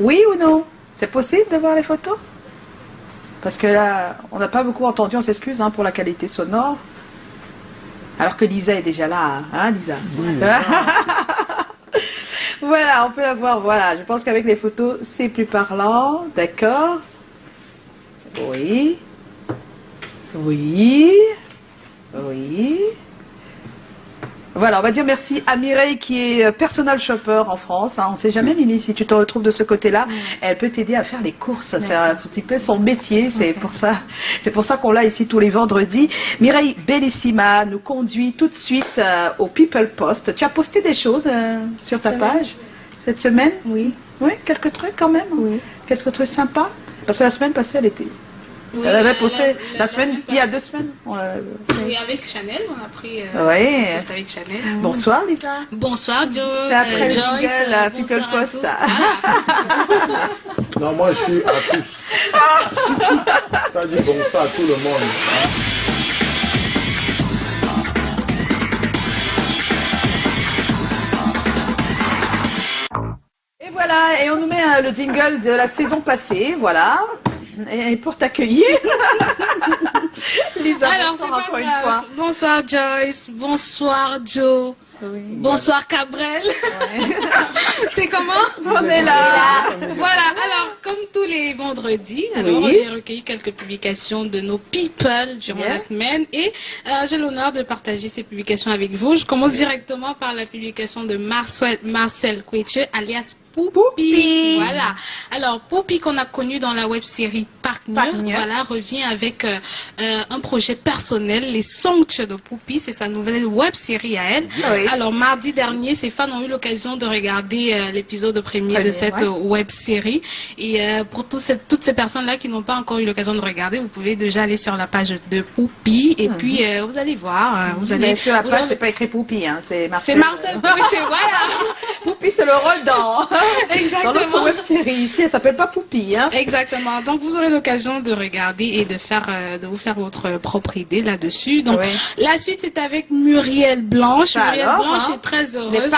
Oui ou non? C'est possible de voir les photos? Parce que là, on n'a pas beaucoup entendu, on s'excuse pour la qualité sonore. Alors que Lisa est déjà là, hein Lisa? Voilà, on peut la voir, voilà. Je pense qu'avec les photos, c'est plus parlant, d'accord? Oui. Oui. Oui. Voilà, on va dire merci à Mireille qui est personal shopper en France. On ne sait jamais, Mimi, si tu te retrouves de ce côté-là, elle peut t'aider à faire les courses. C'est un petit peu son métier, c'est pour ça qu'on l'a ici tous les vendredis. Mireille Bellissima nous conduit tout de suite au People Post. Tu as posté des choses sur ta page cette semaine? Oui. Oui, quelques trucs quand même? Oui. Quelques trucs sympas? Parce que la semaine passée, elle était... Oui, elle avait posté la semaine, il y a 2 semaines. Oui, avec Chanel, on a pris post avec Chanel. Bonsoir Lisa. Bonsoir Joe. C'est après Joyce, la People Post. Non, moi je suis à tous. T'as dit bonsoir à tout le monde. Et voilà, et on nous met le jingle de la saison passée, voilà. Et pour t'accueillir, Lisa, alors bonsoir c'est encore pas une grave. fois. Bonsoir Joyce, bonsoir Joe, bonsoir Cabrel. C'est comment? On est là. Voilà, alors comme tous les vendredis, alors j'ai recueilli quelques publications de nos people durant la semaine et j'ai l'honneur de partager ces publications avec vous. Je commence directement par la publication de Marcel Quetche, alias Poupi. Voilà. Alors, Poupi qu'on a connu dans la web-série Parknier, voilà, revient avec un projet personnel, Les Sanctuaires de Poupi. C'est sa nouvelle web-série à elle. Alors, mardi dernier, ses fans ont eu l'occasion de regarder l'épisode premier de cette web-série. Et pour toutes ces personnes-là qui n'ont pas encore eu l'occasion de regarder, vous pouvez déjà aller sur la page de Poupi. Et puis, vous allez voir. Vous allez, sur la page, c'est pas écrit Poupi, hein, c'est Marcel. C'est Marcel Poupi, voilà. Poupi, c'est le rôle dans... Exactement. Dans notre web-série ici, elle s'appelle pas Poupi, hein. Exactement. Donc vous aurez l'occasion de regarder et de vous faire votre propre idée là-dessus. Donc la suite c'est avec Muriel Blanche. Muriel Blanche est très heureuse.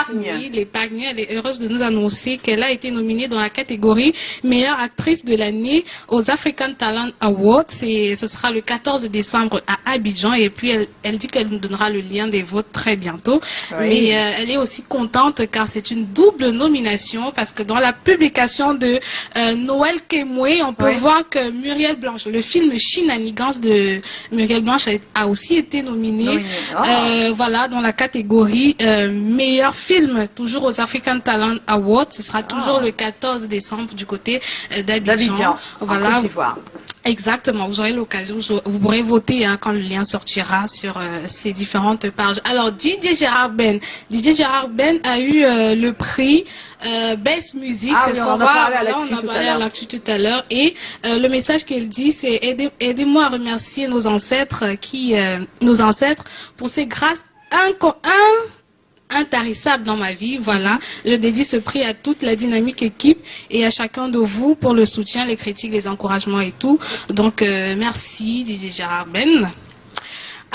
Les Parknier, elle est heureuse de nous annoncer qu'elle a été nominée dans la catégorie meilleure actrice de l'année aux African Talent Awards. Ce sera le 14 décembre à Abidjan et puis elle dit qu'elle nous donnera le lien des votes très bientôt. Mais elle est aussi contente car c'est une double nomination parce que dans la publication de Noël Kemwe, on peut voir que Muriel Blanche, le film Shenanigans de Muriel Blanche a aussi été nominé voilà, dans la catégorie meilleur film, toujours aux African Talent Awards. Ce sera toujours le 14 décembre du côté d'Abidjan. Voilà. En Côte d'Ivoire. Exactement, vous aurez l'occasion, vous pourrez voter quand le lien sortira sur ces différentes pages. Alors, DJ Gérard Ben a eu le prix Best Music, c'est ce qu'on va parler à l'actu tout à l'heure. Et le message qu'elle dit, c'est aidez-moi à remercier nos ancêtres pour ces grâces intarissable dans ma vie. Voilà, je dédie ce prix à toute la dynamique équipe et à chacun de vous pour le soutien, les critiques, les encouragements et tout. Donc, merci DJ Gérard Ben.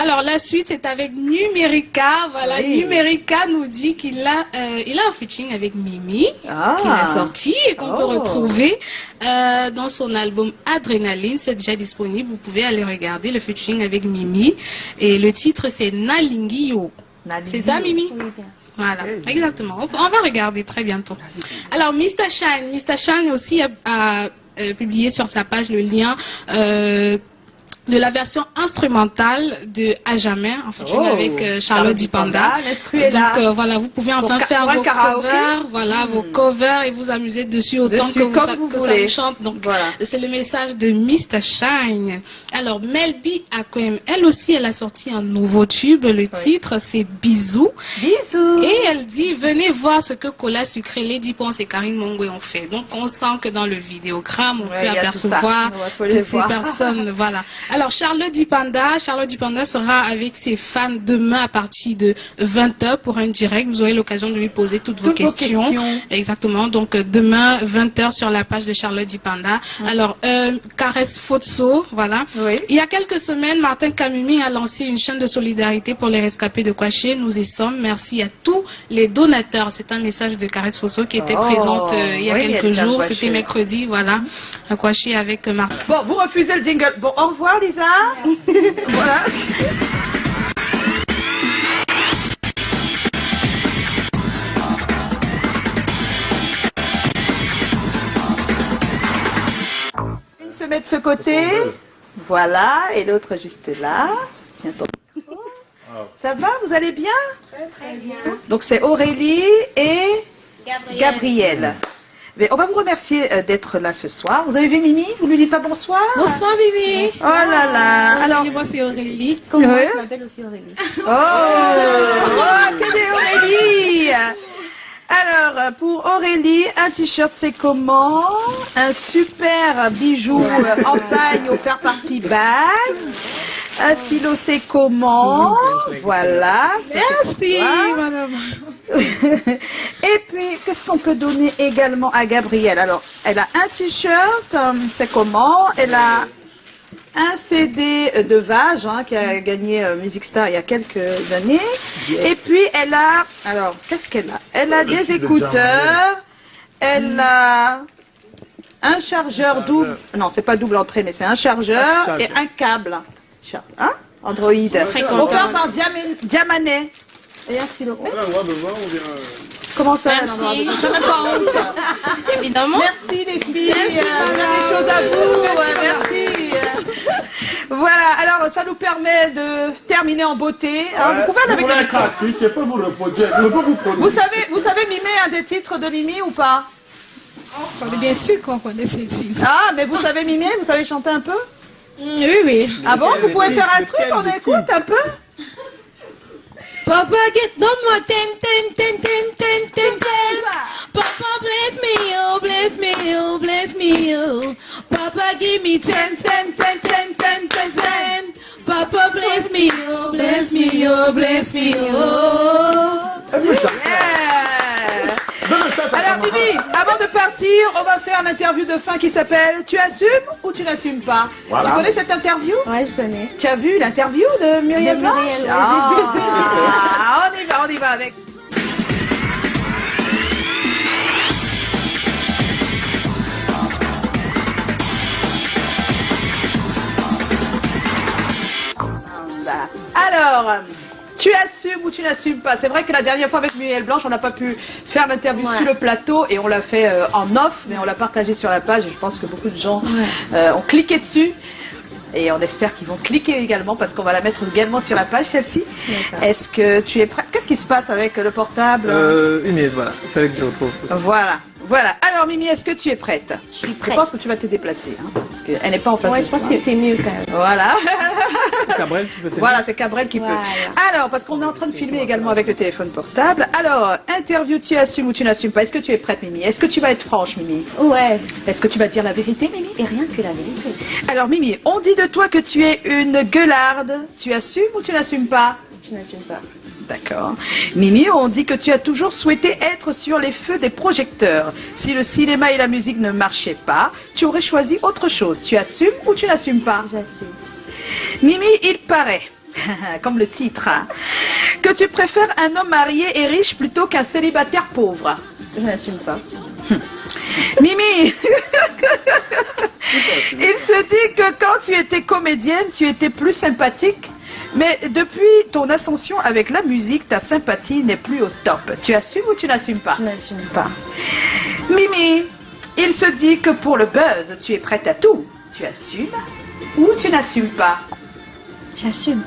Alors, la suite, c'est avec Numérica. Voilà, Oui. Numérica nous dit qu'il a, il a un featuring avec Mimi, qu'il a sorti et qu'on peut retrouver dans son album Adrénaline. C'est déjà disponible. Vous pouvez aller regarder le featuring avec Mimi. Et le titre, c'est Nalingio. C'est ça, Mimi? Oui, bien. Voilà, exactement. On va regarder très bientôt. Alors, Mr. Shine aussi a publié sur sa page le lien de la version instrumentale de À jamais, en featuring avec Charlotte Dipanda. L'instru est là. Donc voilà, vous pouvez enfin faire vos covers, voilà, vos covers et vous amuser dessus autant que ça vous chante. Donc c'est le message de Mr. Shine. Alors Melby Akwem, elle aussi, elle a sorti un nouveau tube. Le titre, c'est Bisous. Bisous. Et elle dit, venez voir ce que Cola Sucré, Lady Ponce et Karine Mongwe ont fait. Donc on sent que dans le vidéogramme, on peut il y a apercevoir tout ça. toutes ces personnes. Voilà. Alors Charlotte Dipanda sera avec ses fans demain à partir de 20h pour un direct. Vous aurez l'occasion de lui poser toutes vos questions. Exactement. Donc demain 20h sur la page de Charlotte Dipanda. Alors Caresse Fotso, voilà. Il y a quelques semaines, Martin Kamimi a lancé une chaîne de solidarité pour les rescapés de Kouaché. Nous y sommes. Merci à tous les donateurs. C'est un message de Caresse Fotso qui était présente il y a quelques jours. C'était mercredi, voilà, à Kouaché avec Martin. Bon, vous refusez le jingle. Bon, au revoir Lisa. Voilà. Une se met de ce côté. Voilà. Et l'autre juste là. Tiens ton micro. Ça va? Vous allez bien? Très bien. Donc c'est Aurélie et Gabriel. Mais on va vous remercier d'être là ce soir. Vous avez vu Mimi? Vous lui dites pas bonsoir? Bonsoir Mimi. Oh là là. Alors, moi c'est Aurélie. Comme moi, je m'appelle aussi Aurélie. Oh, que des Aurélie. Alors, pour Aurélie, un t-shirt c'est comment? Un super bijou en paille offert par P-Bag. Un stylo c'est comment? Voilà. Merci madame. Et puis, qu'est-ce qu'on peut donner également à Gabrielle? Alors, elle a un t-shirt, c'est comment? Elle a un CD de Vage, qui a gagné Music Star il y a quelques années. Et puis, elle a... Alors, qu'est-ce qu'elle a? Elle a des écouteurs. Elle a un chargeur double... Non, c'est pas double entrée, mais c'est un chargeur et un câble. Hein? Android. Offert par Diamanet. Et un stylo. Comment ça? Merci. Je même pas honte. Évidemment. Merci les filles. Des choses à vous. Merci. Voilà. Alors ça nous permet de terminer en beauté. Vous pouvez en avec le micro. C'est pas vous le produire. Vous savez mimer un des titres de Mimi ou pas? Bien sûr qu'on connaît ces titres. Ah, mais vous savez mimer? Vous savez chanter un peu? Oui. Ah bon? Vous pouvez faire un truc? On écoute un peu? Papa, donne-moi ten. Papa, bless me, oh. Papa, give me ten. Papa, bless me, oh. Yeah. Alors Mimi, avant de partir, on va faire l'interview de fin qui s'appelle Tu assumes ou tu n'assumes pas? Voilà. Tu connais cette interview? Ouais, je connais. Tu as vu l'interview de Muriel Blanche? On y va avec. Alors, tu assumes ou tu n'assumes pas? C'est vrai que la dernière fois avec Muriel Blanche, on n'a pas pu faire l'interview sur le plateau et on l'a fait en off, mais on l'a partagé sur la page et je pense que beaucoup de gens ont cliqué dessus. Et on espère qu'ils vont cliquer également parce qu'on va la mettre également sur la page, celle-ci. Est-ce que tu es prêt? Qu'est-ce qui se passe avec le portable? Une minute, voilà. Il fallait que je retrouve. Voilà. Alors Mimi, est-ce que tu es prête? Je suis prête. Je pense que tu vas te déplacer, parce qu'elle n'est pas en face. Ouais, je pense que c'est mieux quand même. Voilà. Cabrel, tu peux t'aider. Voilà, c'est Cabrel qui peut. Alors, parce qu'on est en train de filmer également avec le téléphone portable. Alors, interview, tu assumes ou tu n'assumes pas? Est-ce que tu es prête, Mimi? Est-ce que tu vas être franche, Mimi? Ouais. Est-ce que tu vas dire la vérité, Mimi? Et rien que la vérité. Alors, Mimi, on dit de toi que tu es une gueularde. Tu assumes ou tu n'assumes pas? Je n'assume pas. D'accord. Mimi, on dit que tu as toujours souhaité être sur les feux des projecteurs. Si le cinéma et la musique ne marchaient pas, tu aurais choisi autre chose. Tu assumes ou tu n'assumes pas? J'assume. Mimi, il paraît, comme le titre, hein, que tu préfères un homme marié et riche plutôt qu'un célibataire pauvre. Je n'assume pas. Mimi, il se dit que quand tu étais comédienne, tu étais plus sympathique. Mais depuis ton ascension avec la musique, ta sympathie n'est plus au top. Tu assumes ou tu n'assumes pas? Je n'assume pas. Mimi, il se dit que pour le buzz, tu es prête à tout. Tu assumes ou tu n'assumes pas? J'assume.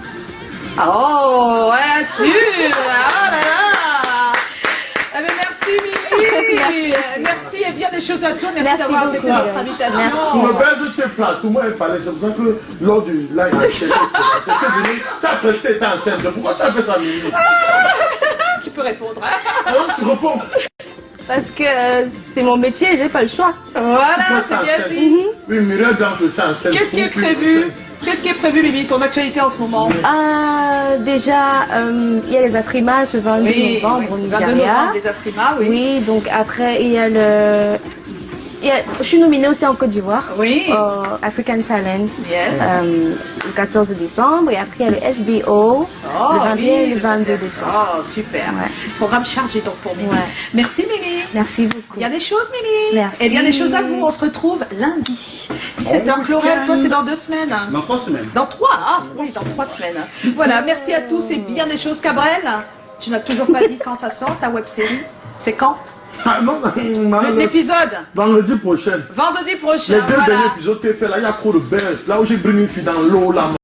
Oh, elle assure. Oh là là. Eh bien, merci Mimi. Merci et bien des choses à toi. Merci d'avoir accepté notre invitation. Merci. Le buzz, tu es plat. Tout le monde est parlé. C'est pour ça que lors du live, tu as presté, t'es enceinte. Pourquoi tu as fait ça, Mimi? Tu peux répondre. Non, tu réponds. Parce que c'est mon métier, j'ai pas le choix. Voilà, c'est bien dit. Oui, Mireille danse aussi enceinte. Qu'est-ce qui est prévu? Qu'est-ce qui est prévu, Mimi? Ton actualité en ce moment? Déjà, il y a les Afrimas ce 22 novembre au Nigeria. 22 novembre, les Afrimas, oui. Oui, donc après, il y a je suis nominée aussi en Côte d'Ivoire. Oui. African Talent. Yes. Le 14 décembre. Et après, il y a le SBO. le 21 et le 22 décembre. Oh, super. Programme chargé donc pour Mimi. Ouais. Merci Mimi. Merci beaucoup. Il y a des choses, Mimi. Merci. Et bien des choses à vous. On se retrouve lundi. 17h. Chlorel, toi, c'est dans 2 semaines. Dans 3 semaines. Dans 3? Ah, oui, dans 3 semaines. Voilà, merci à tous et bien des choses. Cabrel, tu n'as toujours pas dit quand ça sort, ta web-série? C'est quand? Ah, non, l'épisode vendredi prochain. Vendredi prochain. Les 2 voilà. derniers épisodes que j'ai fait là, il y a trop de buzz. Là où j'ai brûlé une fille dans l'eau là.